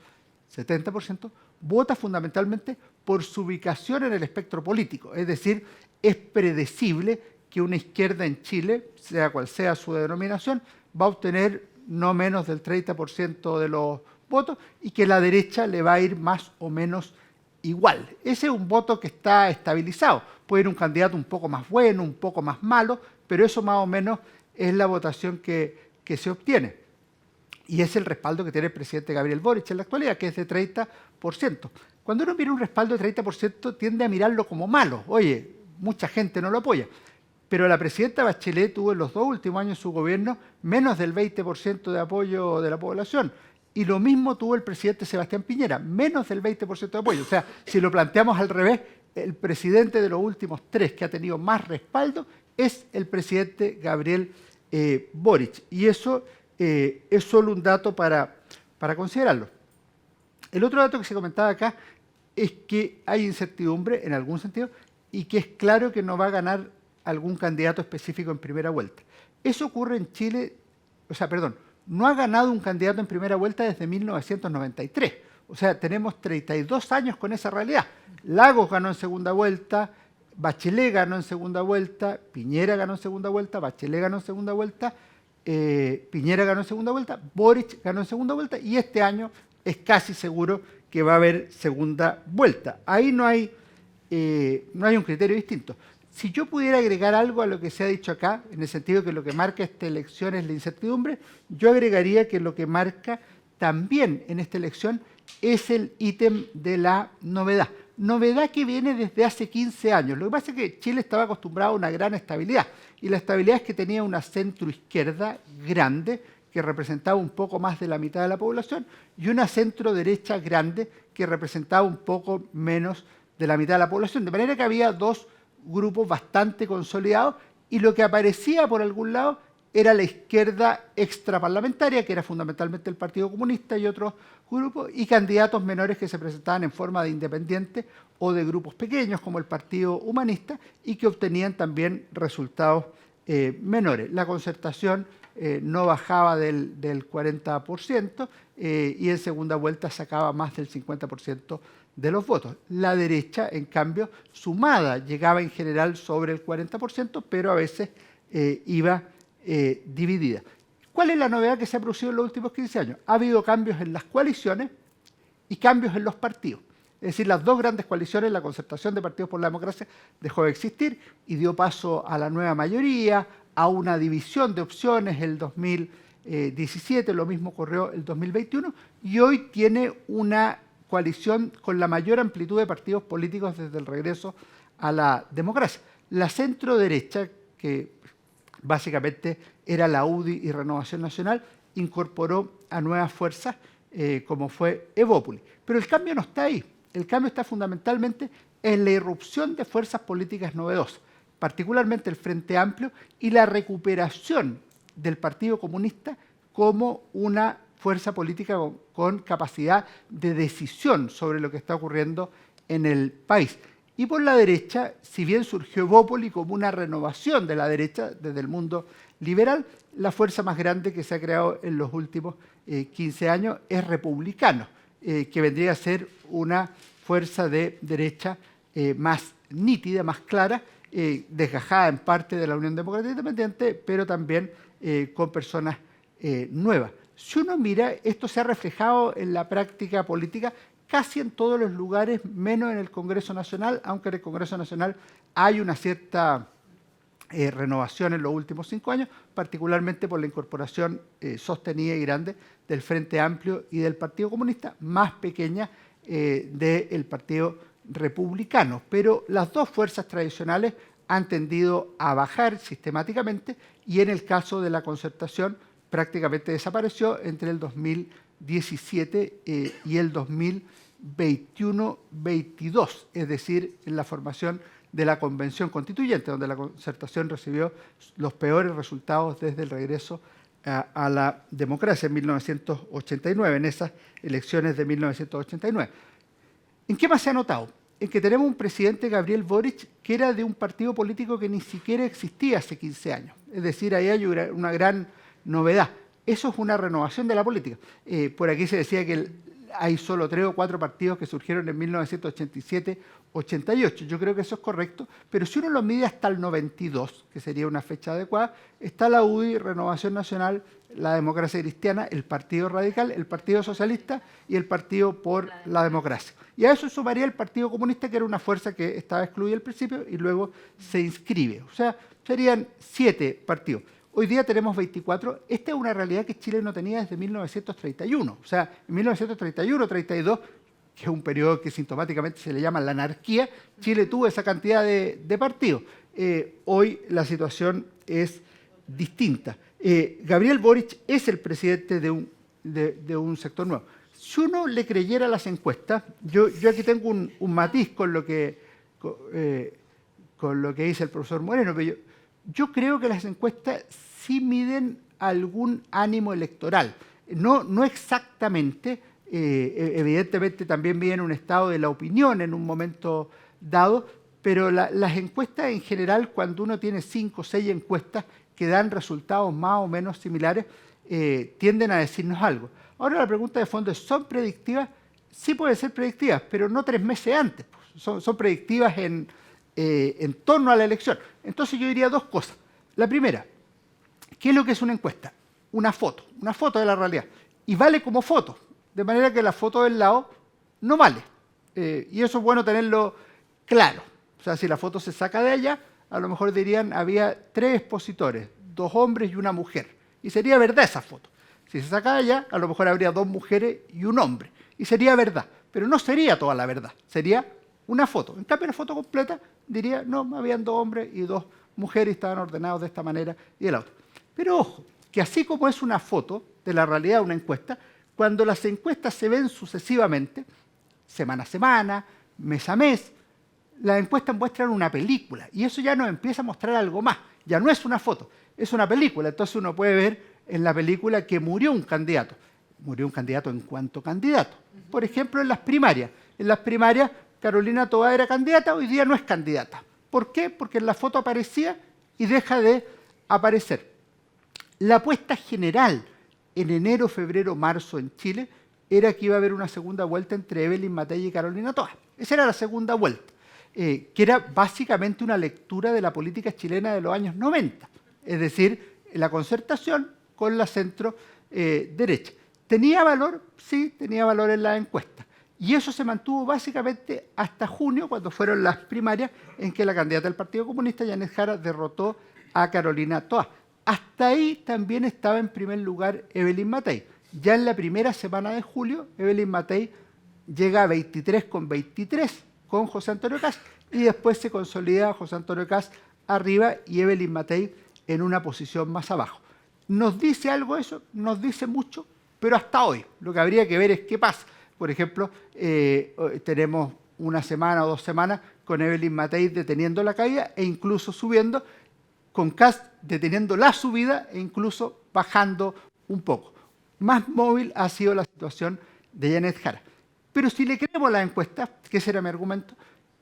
70%, vota fundamentalmente por su ubicación en el espectro político, es decir, es predecible que una izquierda en Chile, sea cual sea su denominación, va a obtener no menos del 30% de los votos y que la derecha le va a ir más o menos igual. Ese es un voto que está estabilizado. Puede ir un candidato un poco más bueno, un poco más malo, pero eso más o menos es la votación que se obtiene. Y es el respaldo que tiene el presidente Gabriel Boric en la actualidad, que es de 30%. Cuando uno mira un respaldo de 30%, tiende a mirarlo como malo. Oye, mucha gente no lo apoya. Pero la presidenta Bachelet tuvo en los 2 últimos años de su gobierno menos del 20% de apoyo de la población. Y lo mismo tuvo el presidente Sebastián Piñera, menos del 20% de apoyo. O sea, si lo planteamos al revés, el presidente de los últimos 3 que ha tenido más respaldo es el presidente Gabriel Boric. Y eso es solo un dato para considerarlo. El otro dato que se comentaba acá es que hay incertidumbre en algún sentido y que es claro que no va a ganar algún candidato específico en primera vuelta. Eso ocurre en Chile, no ha ganado un candidato en primera vuelta desde 1993. O sea, tenemos 32 años con esa realidad. Lagos ganó en segunda vuelta, Bachelet ganó en segunda vuelta, Piñera ganó en segunda vuelta, Bachelet ganó en segunda vuelta, Piñera ganó en segunda vuelta, Boric ganó en segunda vuelta y este año es casi seguro que va a haber segunda vuelta. Ahí no hay un criterio distinto. Si yo pudiera agregar algo a lo que se ha dicho acá, en el sentido que lo que marca esta elección es la incertidumbre, yo agregaría que lo que marca también en esta elección es el ítem de la novedad. Novedad que viene desde hace 15 años. Lo que pasa es que Chile estaba acostumbrado a una gran estabilidad, y la estabilidad es que tenía una centroizquierda grande, que representaba un poco más de la mitad de la población, y una centro-derecha grande, que representaba un poco menos de la mitad de la población. De manera que había 2 grupos bastante consolidados, y lo que aparecía por algún lado era la izquierda extraparlamentaria, que era fundamentalmente el Partido Comunista y otros grupos, y candidatos menores que se presentaban en forma de independientes o de grupos pequeños, como el Partido Humanista, y que obtenían también resultados menores. La Concertación no bajaba del 40% y en segunda vuelta sacaba más del 50% de los votos. La derecha, en cambio, sumada, llegaba en general sobre el 40%, pero a veces iba dividida. ¿Cuál es la novedad que se ha producido en los últimos 15 años? Ha habido cambios en las coaliciones y cambios en los partidos. Es decir, las 2 grandes coaliciones, la Concertación de Partidos por la Democracia, dejó de existir y dio paso a la nueva mayoría, a una división de opciones el 2017, lo mismo ocurrió el 2021, y hoy tiene una coalición con la mayor amplitud de partidos políticos desde el regreso a la democracia. La centro-derecha, que básicamente era la UDI y Renovación Nacional, incorporó a nuevas fuerzas como fue Evópolis. Pero el cambio no está ahí. El cambio está fundamentalmente en la irrupción de fuerzas políticas novedosas, particularmente el Frente Amplio y la recuperación del Partido Comunista como una fuerza política con capacidad de decisión sobre lo que está ocurriendo en el país. Y por la derecha, si bien surgió Evópolis como una renovación de la derecha desde el mundo liberal, la fuerza más grande que se ha creado en los últimos 15 años es Republicano, que vendría a ser una fuerza de derecha más nítida, más clara, desgajada en parte de la Unión Democrática Independiente, pero también con personas nuevas. Si uno mira, esto se ha reflejado en la práctica política casi en todos los lugares, menos en el Congreso Nacional, aunque en el Congreso Nacional hay una cierta renovación en los últimos 5 años, particularmente por la incorporación sostenida y grande del Frente Amplio y del Partido Comunista, más pequeña del Partido Republicano. Pero las 2 fuerzas tradicionales han tendido a bajar sistemáticamente, y en el caso de la Concertación prácticamente desapareció entre el 2017 y el 2021-22, es decir, en la formación de la Convención Constituyente, donde la Concertación recibió los peores resultados desde el regreso a la democracia en 1989, en esas elecciones de 1989. ¿En qué más se ha notado? En que tenemos un presidente, Gabriel Boric, que era de un partido político que ni siquiera existía hace 15 años. Es decir, ahí hay una gran novedad. Eso es una renovación de la política. Por aquí se decía que hay solo 3 o 4 partidos que surgieron en 1987-88. Yo creo que eso es correcto, pero si uno lo mide hasta el 92, que sería una fecha adecuada, está la UDI, Renovación Nacional, la Democracia Cristiana, el Partido Radical, el Partido Socialista y el Partido por la Democracia. Y a eso sumaría el Partido Comunista, que era una fuerza que estaba excluida al principio y luego se inscribe. O sea, serían 7 partidos. Hoy día tenemos 24. Esta es una realidad que Chile no tenía desde 1931. O sea, en 1931-32, que es un periodo que sintomáticamente se le llama la anarquía, Chile tuvo esa cantidad de partidos. Hoy la situación es distinta. Gabriel Boric es el presidente de un sector nuevo. Si uno le creyera las encuestas, yo aquí tengo un matiz con lo que dice el profesor Moreno, pero yo creo que las encuestas sí miden algún ánimo electoral. No exactamente, evidentemente también miden un estado de la opinión en un momento dado, pero las encuestas en general, cuando uno tiene 5 o 6 encuestas que dan resultados más o menos similares, tienden a decirnos algo. Ahora la pregunta de fondo es, ¿son predictivas? Sí pueden ser predictivas, pero no 3 meses antes. Son predictivas en torno a la elección. Entonces yo diría 2 cosas. La primera, ¿qué es lo que es una encuesta? Una foto de la realidad. Y vale como foto, de manera que la foto del lado no vale. Y eso es bueno tenerlo claro. O sea, si la foto se saca de allá, a lo mejor dirían había 3 expositores, 2 hombres y una mujer. Y sería verdad esa foto. Si se saca de allá, a lo mejor habría 2 mujeres y un hombre. Y sería verdad. Pero no sería toda la verdad. Sería una foto. En cambio, la foto completa diría, no, habían 2 hombres y 2 mujeres y estaban ordenados de esta manera y de la otra. Pero ojo, que así como es una foto de la realidad de una encuesta, cuando las encuestas se ven sucesivamente, semana a semana, mes a mes, las encuestas muestran una película y eso ya nos empieza a mostrar algo más. Ya no es una foto, es una película. Entonces uno puede ver en la película que murió un candidato. Murió un candidato en cuanto candidato. Por ejemplo, en las primarias. En las primarias, Carolina Toá era candidata, hoy día no es candidata. ¿Por qué? Porque en la foto aparecía y deja de aparecer. La apuesta general en enero, febrero, marzo en Chile era que iba a haber una segunda vuelta entre Evelyn Matei y Carolina Toá. Esa era la segunda vuelta, que era básicamente una lectura de la política chilena de los años 90. Es decir, la concertación con la centro derecha. ¿Tenía valor? Sí, tenía valor en la encuesta. Y eso se mantuvo básicamente hasta junio, cuando fueron las primarias, en que la candidata del Partido Comunista, Yanet Jara, derrotó a Carolina Toá. Hasta ahí también estaba en primer lugar Evelyn Matei. Ya en la primera semana de julio, Evelyn Matei llega a 23,23 con José Antonio Kast y después se consolida José Antonio Kast arriba y Evelyn Matei en una posición más abajo. ¿Nos dice algo eso? Nos dice mucho, pero hasta hoy. Lo que habría que ver es qué pasa. Por ejemplo, tenemos una semana o 2 semanas con Evelyn Matei deteniendo la caída e incluso subiendo, con Kast deteniendo la subida e incluso bajando un poco. Más móvil ha sido la situación de Yanet Jara. Pero si le creemos la encuesta, que ese era mi argumento,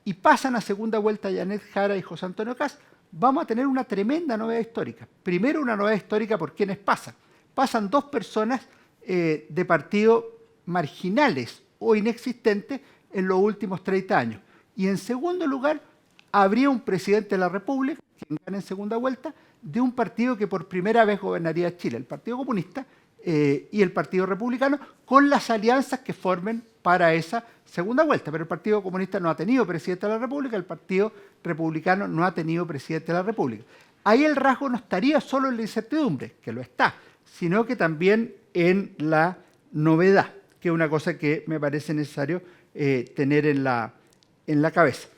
y pasan a segunda vuelta Yanet Jara y José Antonio Kast, vamos a tener una tremenda novedad histórica. Primero, una novedad histórica por quienes pasan. Pasan 2 personas de partidos marginales o inexistentes en los últimos 30 años. Y en segundo lugar, habría un presidente de la República, quien gana en segunda vuelta, de un partido que por primera vez gobernaría Chile, el Partido Comunista y el Partido Republicano, con las alianzas que formen para esa segunda vuelta. Pero el Partido Comunista no ha tenido presidente de la República, el Partido Republicano no ha tenido presidente de la República. Ahí el rasgo no estaría solo en la incertidumbre, que lo está, sino que también en la novedad, que es una cosa que me parece necesario tener en la cabeza.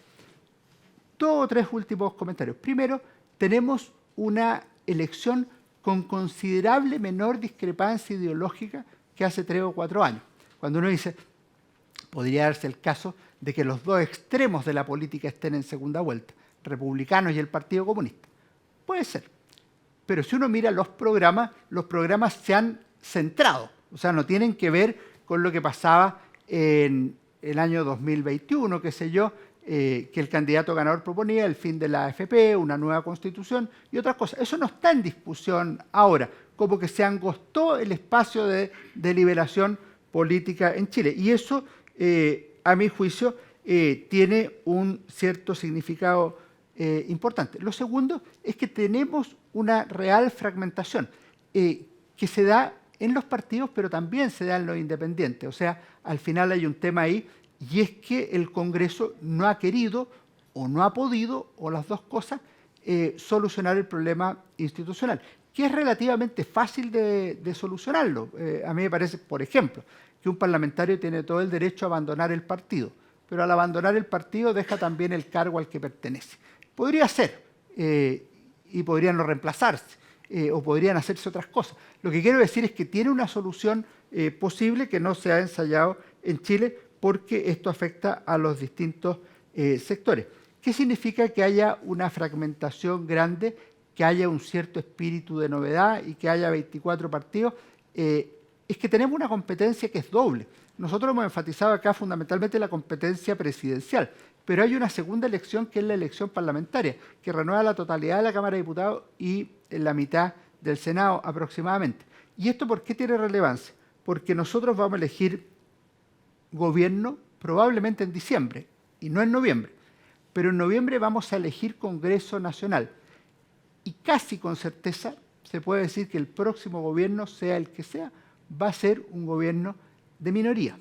2 o 3 últimos comentarios. Primero, tenemos una elección con considerable menor discrepancia ideológica que hace 3 o 4 años. Cuando uno dice, podría darse el caso de que los 2 extremos de la política estén en segunda vuelta, republicanos y el Partido Comunista. Puede ser. Pero si uno mira los programas se han centrado. O sea, no tienen que ver con lo que pasaba en el año 2021, qué sé yo, que el candidato ganador proponía el fin de la AFP, una nueva constitución y otras cosas. Eso no está en discusión ahora, como que se angostó el espacio de deliberación política en Chile. Y eso, a mi juicio, tiene un cierto significado importante. Lo segundo es que tenemos una real fragmentación que se da en los partidos, pero también se da en los independientes. O sea, al final hay un tema ahí, y es que el Congreso no ha querido o no ha podido, o las dos cosas, solucionar el problema institucional, que es relativamente fácil de solucionarlo. A mí me parece, por ejemplo, que un parlamentario tiene todo el derecho a abandonar el partido, pero al abandonar el partido deja también el cargo al que pertenece. Podría ser, y podrían no reemplazarse, o podrían hacerse otras cosas. Lo que quiero decir es que tiene una solución posible que no se ha ensayado en Chile, porque esto afecta a los distintos sectores. ¿Qué significa que haya una fragmentación grande, que haya un cierto espíritu de novedad y que haya 24 partidos? Es que tenemos una competencia que es doble. Nosotros hemos enfatizado acá fundamentalmente la competencia presidencial, pero hay una segunda elección, que es la elección parlamentaria, que renueva la totalidad de la Cámara de Diputados y la mitad del Senado aproximadamente. ¿Y esto por qué tiene relevancia? Porque nosotros vamos a elegir gobierno probablemente en diciembre y no en noviembre, pero en noviembre vamos a elegir Congreso Nacional y casi con certeza se puede decir que el próximo gobierno, sea el que sea, va a ser un gobierno de minoría,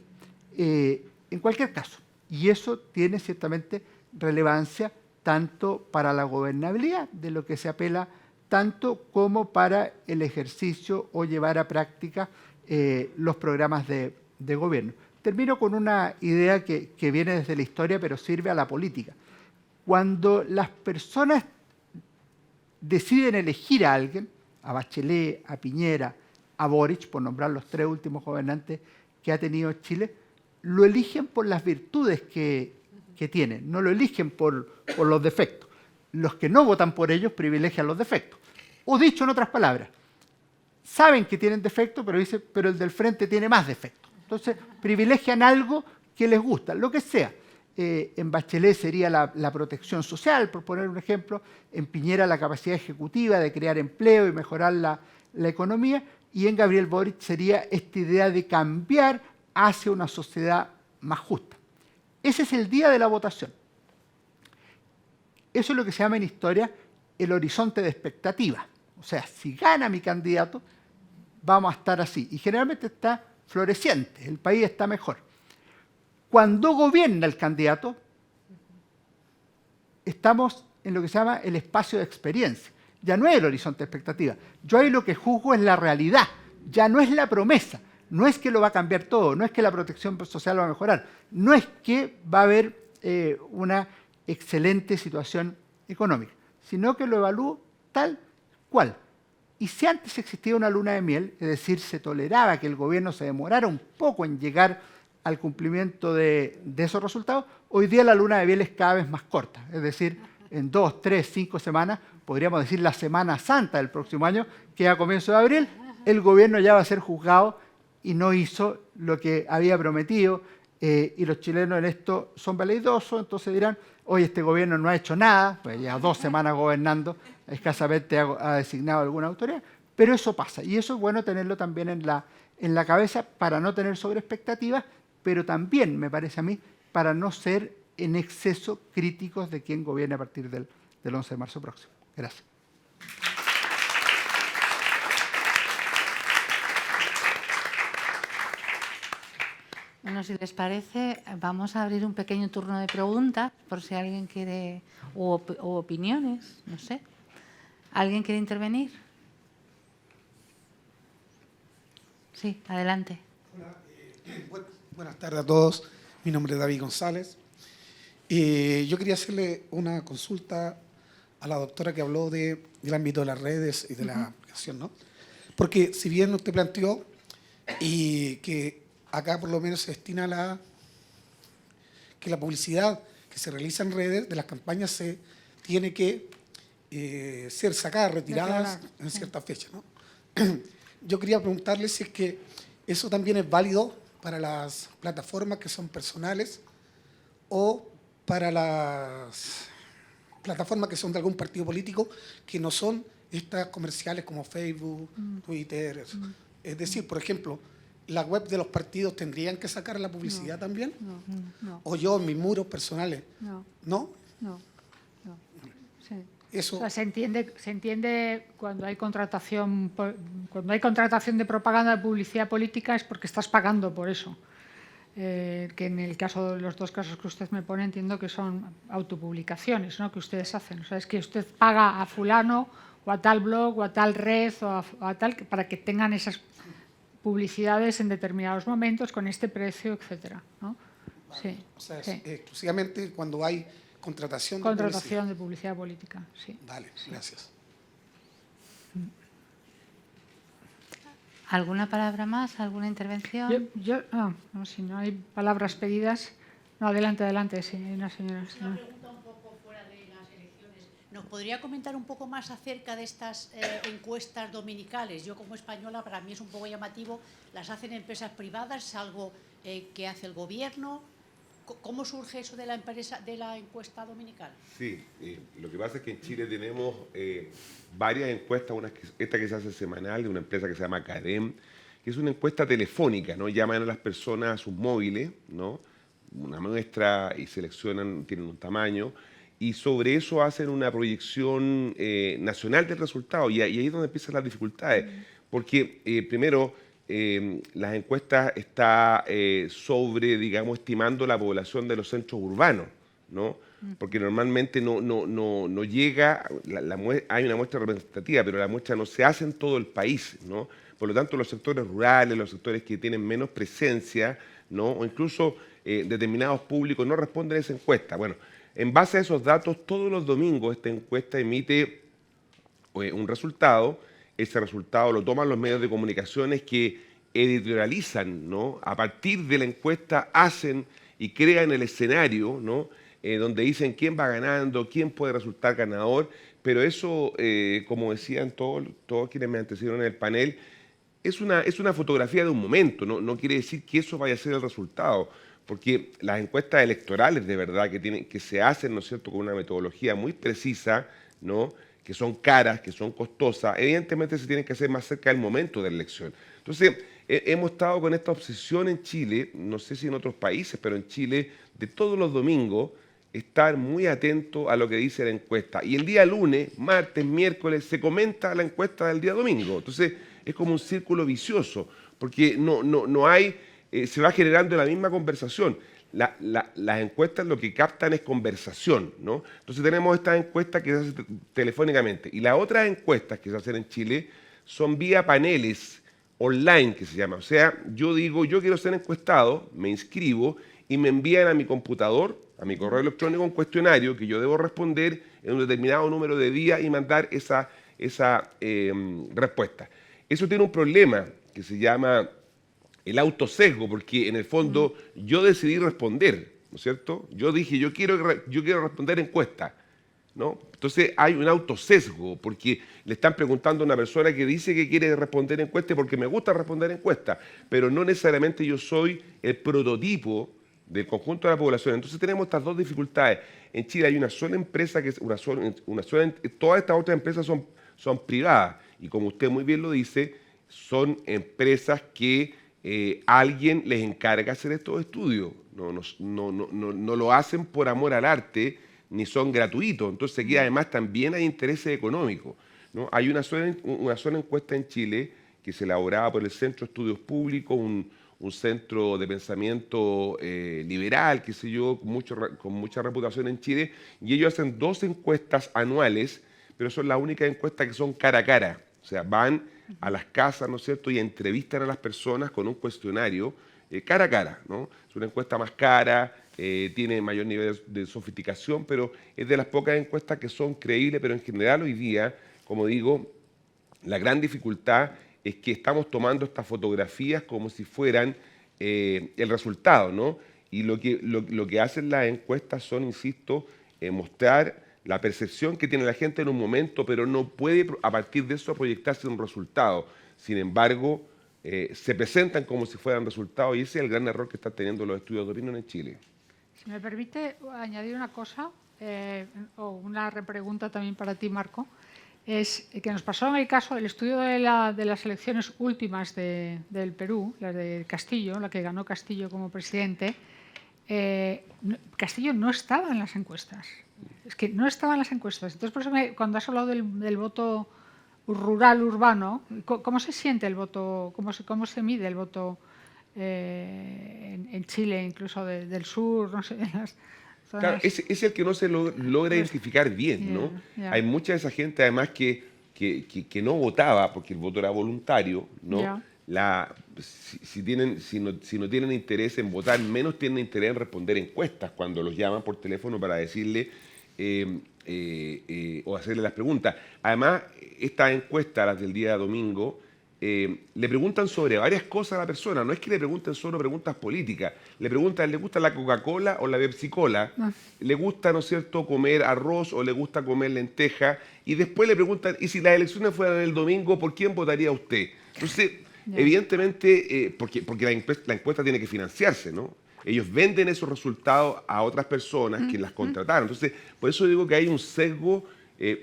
en cualquier caso. Y eso tiene ciertamente relevancia tanto para la gobernabilidad, de lo que se apela, tanto como para el ejercicio o llevar a práctica los programas de gobierno. Termino con una idea que viene desde la historia, pero sirve a la política. Cuando las personas deciden elegir a alguien, a Bachelet, a Piñera, a Boric, por nombrar los 3 últimos gobernantes que ha tenido Chile, lo eligen por las virtudes que tienen, no lo eligen por los defectos. Los que no votan por ellos privilegian los defectos. O dicho en otras palabras, saben que tienen defectos, pero dicen, pero el del frente tiene más defectos. Entonces, privilegian algo que les gusta, lo que sea. En Bachelet sería la protección social, por poner un ejemplo. En Piñera la capacidad ejecutiva de crear empleo y mejorar la economía. Y en Gabriel Boric sería esta idea de cambiar hacia una sociedad más justa. Ese es el día de la votación. Eso es lo que se llama en historia el horizonte de expectativa. O sea, si gana mi candidato, vamos a estar así. Y generalmente está floreciente, el país está mejor. Cuando gobierna el candidato, estamos en lo que se llama el espacio de experiencia. Ya no es el horizonte de expectativa. Yo ahí lo que juzgo es la realidad, ya no es la promesa. No es que lo va a cambiar todo, no es que la protección social va a mejorar, no es que va a haber una excelente situación económica, sino que lo evalúo tal cual. Y si antes existía una luna de miel, es decir, se toleraba que el gobierno se demorara un poco en llegar al cumplimiento de esos resultados, hoy día la luna de miel es cada vez más corta. Es decir, en 2, 3, 5 semanas, podríamos decir la Semana Santa del próximo año, que a comienzo de abril, el gobierno ya va a ser juzgado y no hizo lo que había prometido. Y los chilenos en esto son veleidosos, entonces dirán, hoy este gobierno no ha hecho nada, pues ya 2 semanas gobernando, escasamente ha designado alguna autoridad, pero eso pasa. Y eso es bueno tenerlo también en la cabeza para no tener sobreexpectativas, pero también, me parece a mí, para no ser en exceso críticos de quién gobierne a partir del 11 de marzo próximo. Gracias. Bueno, si les parece, vamos a abrir un pequeño turno de preguntas, por si alguien quiere, o opiniones, no sé. ¿Alguien quiere intervenir? Sí, adelante. Hola, buenas tardes a todos. Mi nombre es David González. Yo quería hacerle una consulta a la doctora que habló del ámbito de las redes y de la aplicación, ¿no? Porque si bien usted planteó y que acá por lo menos se destina que la publicidad que se realiza en redes de las campañas se tiene que ser sacadas, retiradas en cierta fecha, ¿no? Yo quería preguntarle si es que eso también es válido para las plataformas que son personales o para las plataformas que son de algún partido político que no son estas comerciales como Facebook, Twitter. Es decir, por ejemplo, la web de los partidos tendrían que sacar la publicidad también? No, ¿O yo en mis muros personales? no, ¿No? no. Sí. Eso, O sea, se entiende cuando hay contratación de propaganda de publicidad política es porque estás pagando por eso. Que en el caso de los dos casos que usted me pone entiendo que son autopublicaciones, ¿no?, que ustedes hacen. O sea, es que usted paga a fulano o a tal blog o a tal red o a tal para que tengan esas publicidades en determinados momentos con este precio, etcétera, ¿no? Sí, o sea, sí. exclusivamente cuando hay contratación de Contratación de publicidad política, sí. publicidad. Vale, gracias. ¿Alguna palabra más? ¿Alguna intervención? No, si no hay palabras pedidas. No, adelante, sí, una señora. Sí. Una pregunta un poco fuera de las elecciones. ¿Nos podría comentar un poco más acerca de estas encuestas dominicales? Yo como española, para mí es un poco llamativo. ¿Las hacen empresas privadas? ¿Es algo que hace el gobierno? ¿Cómo surge eso de la encuesta dominical? Sí, lo que pasa es que en Chile tenemos varias encuestas, esta que se hace semanal de una empresa que se llama CADEM, que es una encuesta telefónica, ¿no? Llaman a las personas a sus móviles, ¿no?, una muestra y seleccionan, tienen un tamaño, y sobre eso hacen una proyección nacional del resultado, y ahí es donde empiezan las dificultades, porque primero las encuestas está sobre, digamos, estimando la población de los centros urbanos, ¿no? Porque normalmente no llega, hay una muestra representativa, pero la muestra no se hace en todo el país, ¿no? Por lo tanto, los sectores rurales, los sectores que tienen menos presencia, ¿no?, o incluso determinados públicos no responden a esa encuesta. Bueno, en base a esos datos, todos los domingos esta encuesta emite un resultado. Ese resultado lo toman los medios de comunicaciones que editorializan, ¿no?, a partir de la encuesta hacen y crean el escenario, ¿no?, donde dicen quién va ganando, quién puede resultar ganador, pero eso, como decían todos quienes me antecedieron en el panel, es una fotografía de un momento, no quiere decir que eso vaya a ser el resultado, porque las encuestas electorales de verdad que se hacen, ¿no es cierto?, con una metodología muy precisa, ¿no?, que son caras, que son costosas, evidentemente se tienen que hacer más cerca del momento de la elección. Entonces, hemos estado con esta obsesión en Chile, no sé si en otros países, pero en Chile, de todos los domingos, estar muy atento a lo que dice la encuesta. Y el día lunes, martes, miércoles, se comenta la encuesta del día domingo. Entonces, es como un círculo vicioso, porque no hay, se va generando la misma conversación. Las encuestas lo que captan es conversación, ¿no? Entonces tenemos estas encuestas que se hacen telefónicamente. Y las otras encuestas que se hacen en Chile son vía paneles online, que se llama. O sea, yo digo, yo quiero ser encuestado, me inscribo y me envían a mi computador, a mi correo electrónico, un cuestionario que yo debo responder en un determinado número de días y mandar esa respuesta. Eso tiene un problema que se llama el autosesgo, porque en el fondo yo decidí responder, ¿no es cierto? Yo dije, yo quiero responder encuesta, ¿no? Entonces hay un autosesgo, porque le están preguntando a una persona que dice que quiere responder encuesta porque me gusta responder encuesta, pero no necesariamente yo soy el prototipo del conjunto de la población. Entonces tenemos estas dos dificultades. En Chile hay una sola empresa, todas estas otras empresas son privadas, y como usted muy bien lo dice, son empresas que alguien les encarga hacer estos estudios. No lo hacen por amor al arte, ni son gratuitos. Entonces aquí además también hay intereses económicos, ¿no? Hay una sola encuesta en Chile que se elaboraba por el Centro de Estudios Públicos, un centro de pensamiento liberal, qué sé yo, con mucha reputación en Chile, y ellos hacen 2 encuestas anuales, pero son las únicas encuestas que son cara a cara. O sea, van a las casas, ¿no es cierto?, y entrevistan a las personas con un cuestionario cara a cara, ¿no? Es una encuesta más cara, tiene mayor nivel de sofisticación, pero es de las pocas encuestas que son creíbles, pero en general hoy día, como digo, la gran dificultad es que estamos tomando estas fotografías como si fueran el resultado, ¿no? Y lo que hacen las encuestas son, insisto, mostrar la percepción que tiene la gente en un momento, pero no puede a partir de eso proyectarse un resultado. Sin embargo, se presentan como si fueran resultados, y ese es el gran error que están teniendo los estudios de opinión en Chile. Si me permite añadir una cosa, o una repregunta también para ti, Marco. es que nos pasó en el caso, el estudio de las elecciones últimas del Perú, las de Castillo, la que ganó Castillo como presidente. Castillo no estaba en las encuestas. Es que no estaba en las encuestas. Entonces, por eso cuando has hablado del voto rural, urbano, ¿cómo se siente el voto? ¿Cómo se mide el voto en Chile, incluso del sur? No sé, en las zonas. Claro, es el que no se logra identificar bien, ¿no? Hay mucha de esa gente, además, que no votaba porque el voto era voluntario, ¿no? Si no tienen interés en votar, menos tienen interés en responder encuestas cuando los llaman por teléfono para decirle o hacerle las preguntas. Además, estas encuestas, las del día domingo, le preguntan sobre varias cosas a la persona. No es que le pregunten solo preguntas políticas. Le preguntan, ¿le gusta la Coca-Cola o la Pepsi-Cola? ¿Le gusta, ¿no es cierto?, comer arroz o le gusta comer lenteja? Y después le preguntan, ¿y si las elecciones fueran el domingo, por quién votaría usted? Entonces, evidentemente, porque la encuesta tiene que financiarse, ¿no? Ellos venden esos resultados a otras personas que las contrataron. Entonces, por eso digo que hay un sesgo,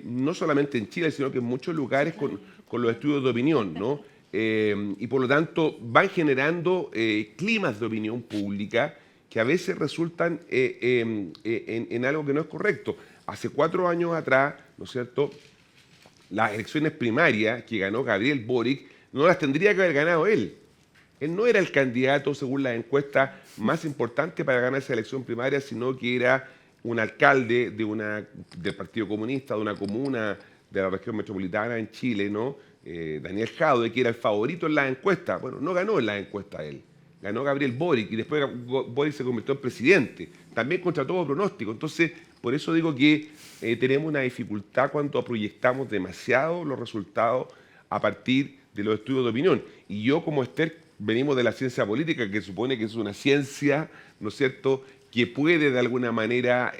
no solamente en Chile, sino que en muchos lugares con los estudios de opinión, ¿no? Y por lo tanto van generando climas de opinión pública que a veces resultan en algo que no es correcto. Hace 4 años atrás, ¿no es cierto?, las elecciones primarias que ganó Gabriel Boric no las tendría que haber ganado él. Él no era el candidato, según las encuestas, más importante para ganar esa elección primaria, sino que era un alcalde del Partido Comunista, de una comuna de la región metropolitana en Chile, ¿no? Daniel Jadwe, que era el favorito en las encuestas. Bueno, no ganó en las encuestas él, ganó Gabriel Boric, y después Boric se convirtió en presidente, también contra todo pronóstico. Entonces, por eso digo que tenemos una dificultad cuando proyectamos demasiado los resultados a partir de los estudios de opinión. Y yo, como Esther, venimos de la ciencia política, que supone que es una ciencia, ¿no es cierto?, que puede de alguna manera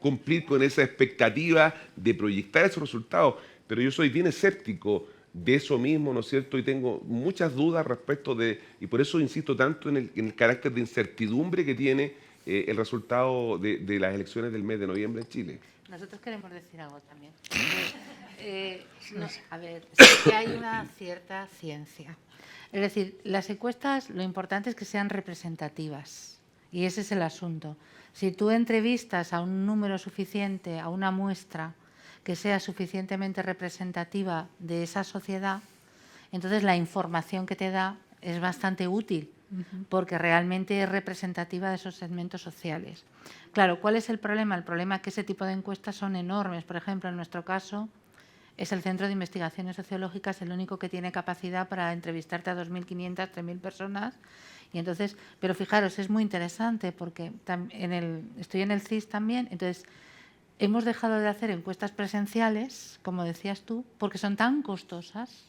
cumplir con esa expectativa de proyectar esos resultados. Pero yo soy bien escéptico de eso mismo, ¿no es cierto?, y tengo muchas dudas respecto de, y por eso insisto tanto en el carácter de incertidumbre que tiene el resultado de las elecciones del mes de noviembre en Chile. Nosotros queremos decir algo también. A ver, sí que hay una cierta ciencia. Es decir, las encuestas, lo importante es que sean representativas. Y ese es el asunto. Si tú entrevistas a un número suficiente, a una muestra que sea suficientemente representativa de esa sociedad, entonces la información que te da es bastante útil, porque realmente es representativa de esos segmentos sociales. Claro, ¿cuál es el problema? El problema es que ese tipo de encuestas son enormes. Por ejemplo, en nuestro caso, es el Centro de Investigaciones Sociológicas el único que tiene capacidad para entrevistarte a 2.500, 3.000 personas. Y entonces, pero fijaros, es muy interesante porque estoy en el CIS también, entonces hemos dejado de hacer encuestas presenciales, como decías tú, porque son tan costosas.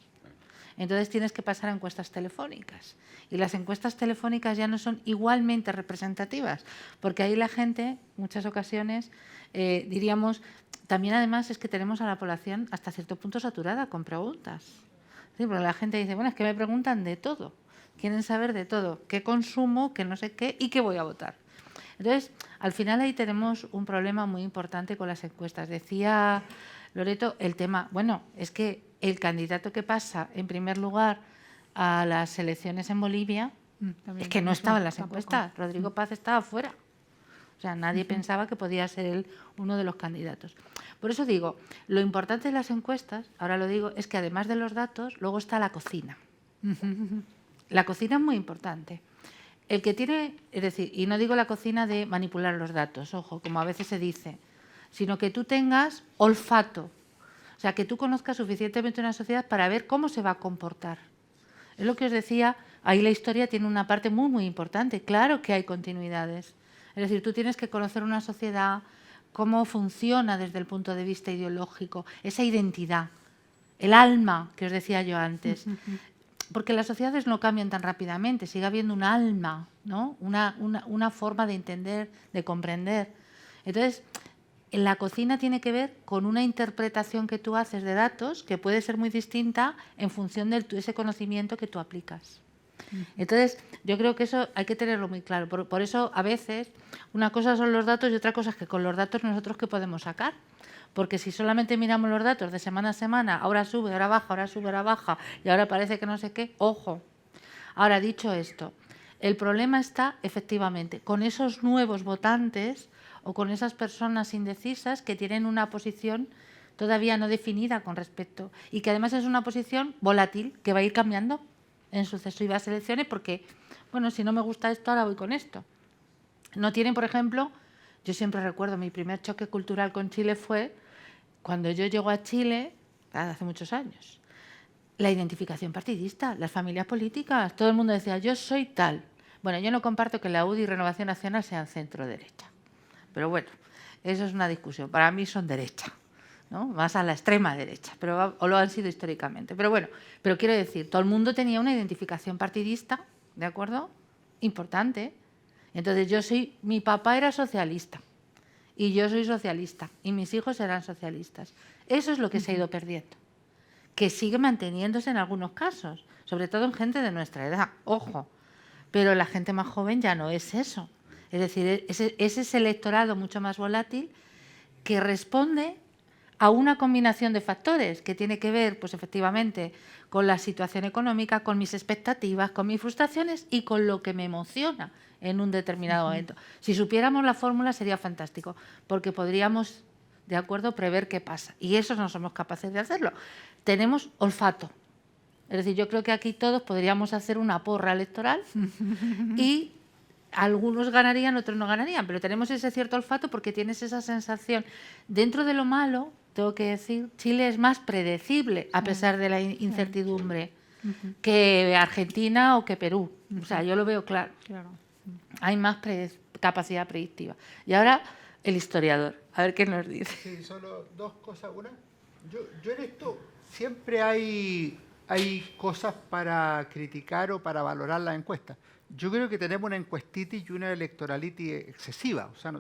Entonces tienes que pasar a encuestas telefónicas. Y las encuestas telefónicas ya no son igualmente representativas, porque ahí la gente, muchas ocasiones, diríamos, también además es que tenemos a la población hasta cierto punto saturada con preguntas. Sí, porque la gente dice, bueno, es que me preguntan de todo, quieren saber de todo, qué consumo, qué no sé qué y qué voy a votar. Entonces, al final ahí tenemos un problema muy importante con las encuestas. Decía Loreto el tema, bueno, es que el candidato que pasa en primer lugar a las elecciones en Bolivia es que no estaba en las encuestas. Rodrigo Paz estaba fuera. O sea, nadie pensaba que podía ser él uno de los candidatos. Por eso digo, lo importante de las encuestas, ahora lo digo, es que además de los datos, luego está la cocina. La cocina es muy importante. El que tiene, es decir, y no digo la cocina de manipular los datos, ojo, como a veces se dice, sino que tú tengas olfato. O sea, que tú conozcas suficientemente una sociedad para ver cómo se va a comportar. Es lo que os decía, ahí la historia tiene una parte muy, muy importante. Claro que hay continuidades. Es decir, tú tienes que conocer una sociedad, cómo funciona desde el punto de vista ideológico, esa identidad, el alma que os decía yo antes. Porque las sociedades no cambian tan rápidamente, sigue habiendo un alma, ¿no? Una forma de entender, de comprender. Entonces, en la cocina tiene que ver con una interpretación que tú haces de datos que puede ser muy distinta en función de ese conocimiento que tú aplicas. Entonces, yo creo que eso hay que tenerlo muy claro. Por eso, a veces, una cosa son los datos y otra cosa es que con los datos nosotros ¿qué podemos sacar? porque si solamente miramos los datos de semana a semana, ahora sube, ahora baja, ahora sube, ahora baja, y ahora parece que no sé qué, ojo. Ahora, dicho esto, el problema está, efectivamente, con esos nuevos votantes o con esas personas indecisas que tienen una posición todavía no definida con respecto, y que además es una posición volátil, que va a ir cambiando en sucesivas elecciones, porque, bueno, si no me gusta esto, ahora voy con esto. No tienen, por ejemplo, yo siempre recuerdo, mi primer choque cultural con Chile fue cuando yo llego a Chile, hace muchos años, la identificación partidista, las familias políticas, todo el mundo decía, yo soy tal. Bueno, yo no comparto que la UDI y Renovación Nacional sean centro-derecha, pero bueno, eso es una discusión. Para mí son derecha, ¿no? Más a la extrema derecha, o lo han sido históricamente. Pero bueno, pero quiero decir, todo el mundo tenía una identificación partidista, ¿de acuerdo? Importante. Entonces mi papá era socialista y yo soy socialista y mis hijos eran socialistas. Eso es lo que se ha ido perdiendo, que sigue manteniéndose en algunos casos, sobre todo en gente de nuestra edad, ojo, pero la gente más joven ya no es eso. Es decir, ese es electorado mucho más volátil que responde a una combinación de factores que tiene que ver, pues efectivamente, con la situación económica, con mis expectativas, con mis frustraciones y con lo que me emociona en un determinado momento. Si supiéramos la fórmula sería fantástico, porque podríamos, de acuerdo, prever qué pasa. Y eso no somos capaces de hacerlo. Tenemos olfato. Es decir, yo creo que aquí todos podríamos hacer una porra electoral y algunos ganarían, otros no ganarían, pero tenemos ese cierto olfato porque tienes esa sensación. Dentro de lo malo, tengo que decir, Chile es más predecible a pesar de la incertidumbre que Argentina o que Perú. O sea, yo lo veo claro. Hay más capacidad predictiva. Y ahora el historiador, a ver qué nos dice. Sí, solo dos cosas. Una, yo en esto siempre hay cosas para criticar o para valorar las encuestas. Yo creo que tenemos una encuestitis y una electoralitis excesiva. O sea,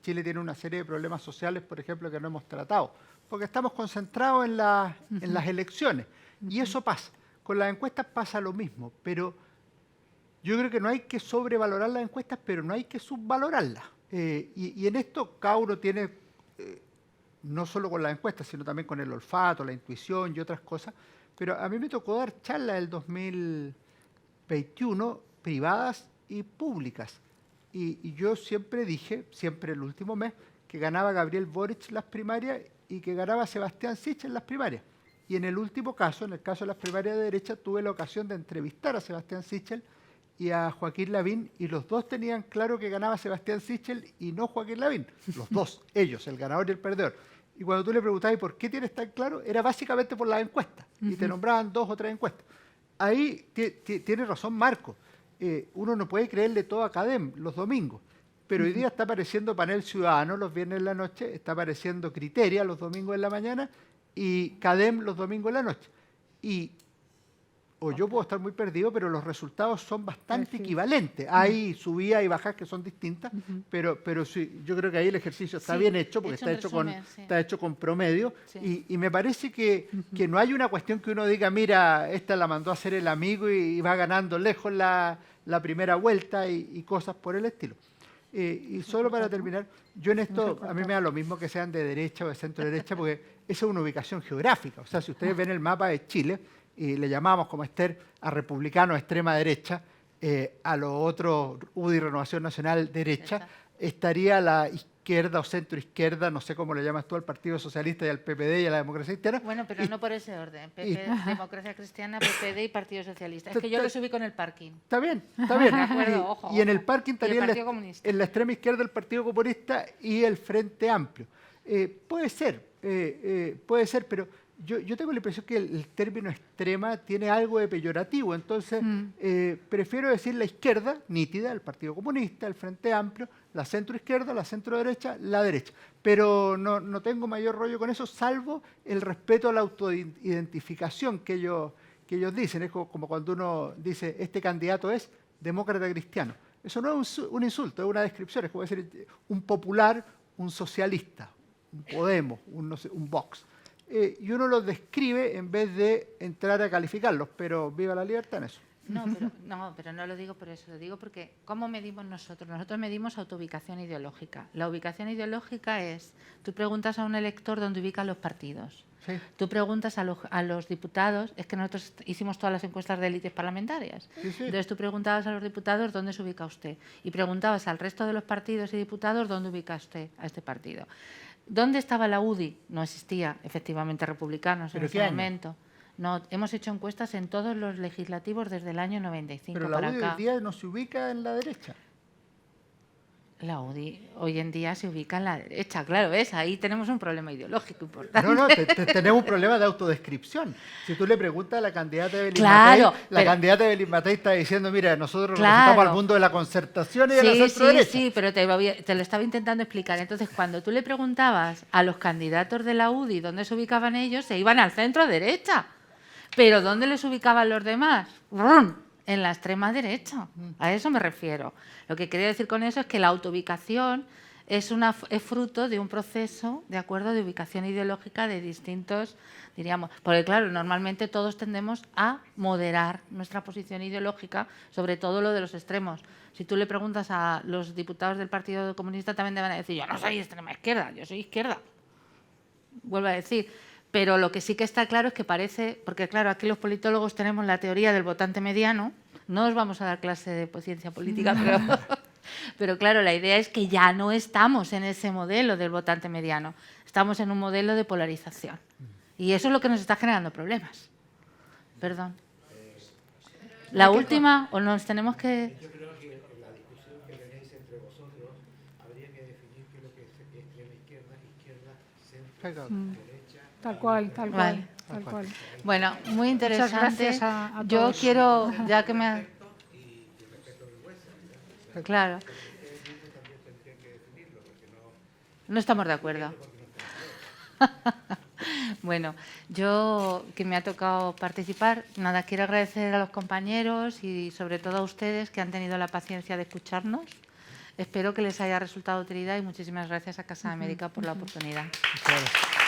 Chile tiene una serie de problemas sociales, por ejemplo, que no hemos tratado, porque estamos concentrados en las elecciones. Y eso pasa. Con las encuestas pasa lo mismo, pero yo creo que no hay que sobrevalorar las encuestas, pero no hay que subvalorarlas. Y en esto cada uno tiene, no solo con las encuestas, sino también con el olfato, la intuición y otras cosas. Pero a mí me tocó dar charlas del 2021, privadas y públicas. Y yo siempre dije, siempre el último mes, que ganaba Gabriel Boric las primarias y que ganaba Sebastián Sichel las primarias. Y en el último caso, en el caso de las primarias de derecha, tuve la ocasión de entrevistar a Sebastián Sichel y a Joaquín Lavín, y los dos tenían claro que ganaba Sebastián Sichel y no Joaquín Lavín. Los dos, ellos, el ganador y el perdedor. Y cuando tú le preguntabas por qué tienes tan claro, era básicamente por las encuestas. Y te nombraban 2 o 3 encuestas. Ahí tiene razón Marco. Uno no puede creerle todo a Cadem los domingos. Pero hoy día está apareciendo Panel Ciudadano los viernes en la noche, está apareciendo Criteria los domingos en la mañana y Cadem los domingos en la noche. O yo puedo estar muy perdido, pero los resultados son bastante equivalentes. Hay subidas y bajas que son distintas, pero sí, yo creo que ahí el ejercicio está bien hecho, porque está hecho con promedio. Sí. Y me parece que no hay una cuestión que uno diga, mira, esta la mandó a hacer el amigo y va ganando lejos la primera vuelta y cosas por el estilo. Y solo para terminar, yo en esto, a mí me da lo mismo que sean de derecha o de centro derecha, porque esa es una ubicación geográfica. O sea, si ustedes ven el mapa de Chile, y le llamamos como Esther a republicanos extrema derecha, a los otros UDI Renovación Nacional derecha, estaría la izquierda o centro izquierda, no sé cómo le llamas tú, al Partido Socialista y al PPD y a la Democracia Cristiana. Bueno, pero no por ese orden, Democracia Cristiana, PPD y Partido Socialista. Es que yo lo subí con el parking. Está bien, está bien. De acuerdo, ojo, y en el parking estaría en la extrema izquierda el Partido Comunista y el Frente Amplio. Puede ser, pero yo tengo la impresión que el término extrema tiene algo de peyorativo, entonces prefiero decir la izquierda, nítida, el Partido Comunista, el Frente Amplio, la centroizquierda, la centroderecha, la derecha. Pero no tengo mayor rollo con eso, salvo el respeto a la autoidentificación que ellos dicen. Es como cuando uno dice, este candidato es demócrata cristiano. Eso no es un insulto, es una descripción, es como decir un popular, un socialista, un Podemos, un Vox. Y uno los describe en vez de entrar a calificarlos, pero viva la libertad en eso. No, pero no lo digo por eso, lo digo porque ¿cómo medimos nosotros? Nosotros medimos autoubicación ideológica. La ubicación ideológica es, tú preguntas a un elector dónde ubican los partidos. Sí. Tú preguntas a los diputados, es que nosotros hicimos todas las encuestas de élites parlamentarias. Sí, sí. Entonces tú preguntabas a los diputados dónde se ubica usted y preguntabas al resto de los partidos y diputados dónde ubica usted a este partido. ¿Dónde estaba la UDI? No existía, efectivamente, republicanos en ese momento. No, hemos hecho encuestas en todos los legislativos desde el año 95 Pero la para UDI acá. hoy día no se ubica en la derecha. La UDI hoy en día se ubica en la derecha, claro, ¿ves? Ahí tenemos un problema ideológico importante. No, tenemos un problema de autodescripción. Si tú le preguntas a la candidata de Evelyn Claro, Matei, la candidata de Evelyn Matei está diciendo, mira, nosotros Claro. representamos al mundo de la concertación y de la centro-derecha. Sí, pero te lo estaba intentando explicar. Entonces, cuando tú le preguntabas a los candidatos de la UDI dónde se ubicaban ellos, se iban al centro-derecha. Pero ¿dónde les ubicaban los demás? ¡Brum! En la extrema derecha. A eso me refiero. Lo que quería decir con eso es que la autoubicación es fruto de un proceso, de acuerdo, de ubicación ideológica de distintos, diríamos, porque claro, normalmente todos tendemos a moderar nuestra posición ideológica, sobre todo lo de los extremos. Si tú le preguntas a los diputados del Partido Comunista, también te van a decir, yo no soy extrema izquierda, yo soy izquierda. Vuelvo a decir. Pero lo que sí que está claro es que parece, porque claro, aquí los politólogos tenemos la teoría del votante mediano, no os vamos a dar clase de ciencia política, pero claro, la idea es que ya no estamos en ese modelo del votante mediano, estamos en un modelo de polarización. Y eso es lo que nos está generando problemas. Perdón. La última, o nos tenemos que... Yo creo que en la discusión que tenéis entre vosotros habría que definir qué es lo que es extrema izquierda, centro, derecha. Tal cual, tal cual, Vale. tal cual. Bueno, muy interesante. gracias a Yo todos. quiero, ya que me... Claro. No estamos de acuerdo. Bueno, yo que me ha tocado participar, nada, quiero agradecer a los compañeros y sobre todo a ustedes que han tenido la paciencia de escucharnos. Espero que les haya resultado de utilidad y muchísimas gracias a Casa de América por la oportunidad. Muchas gracias.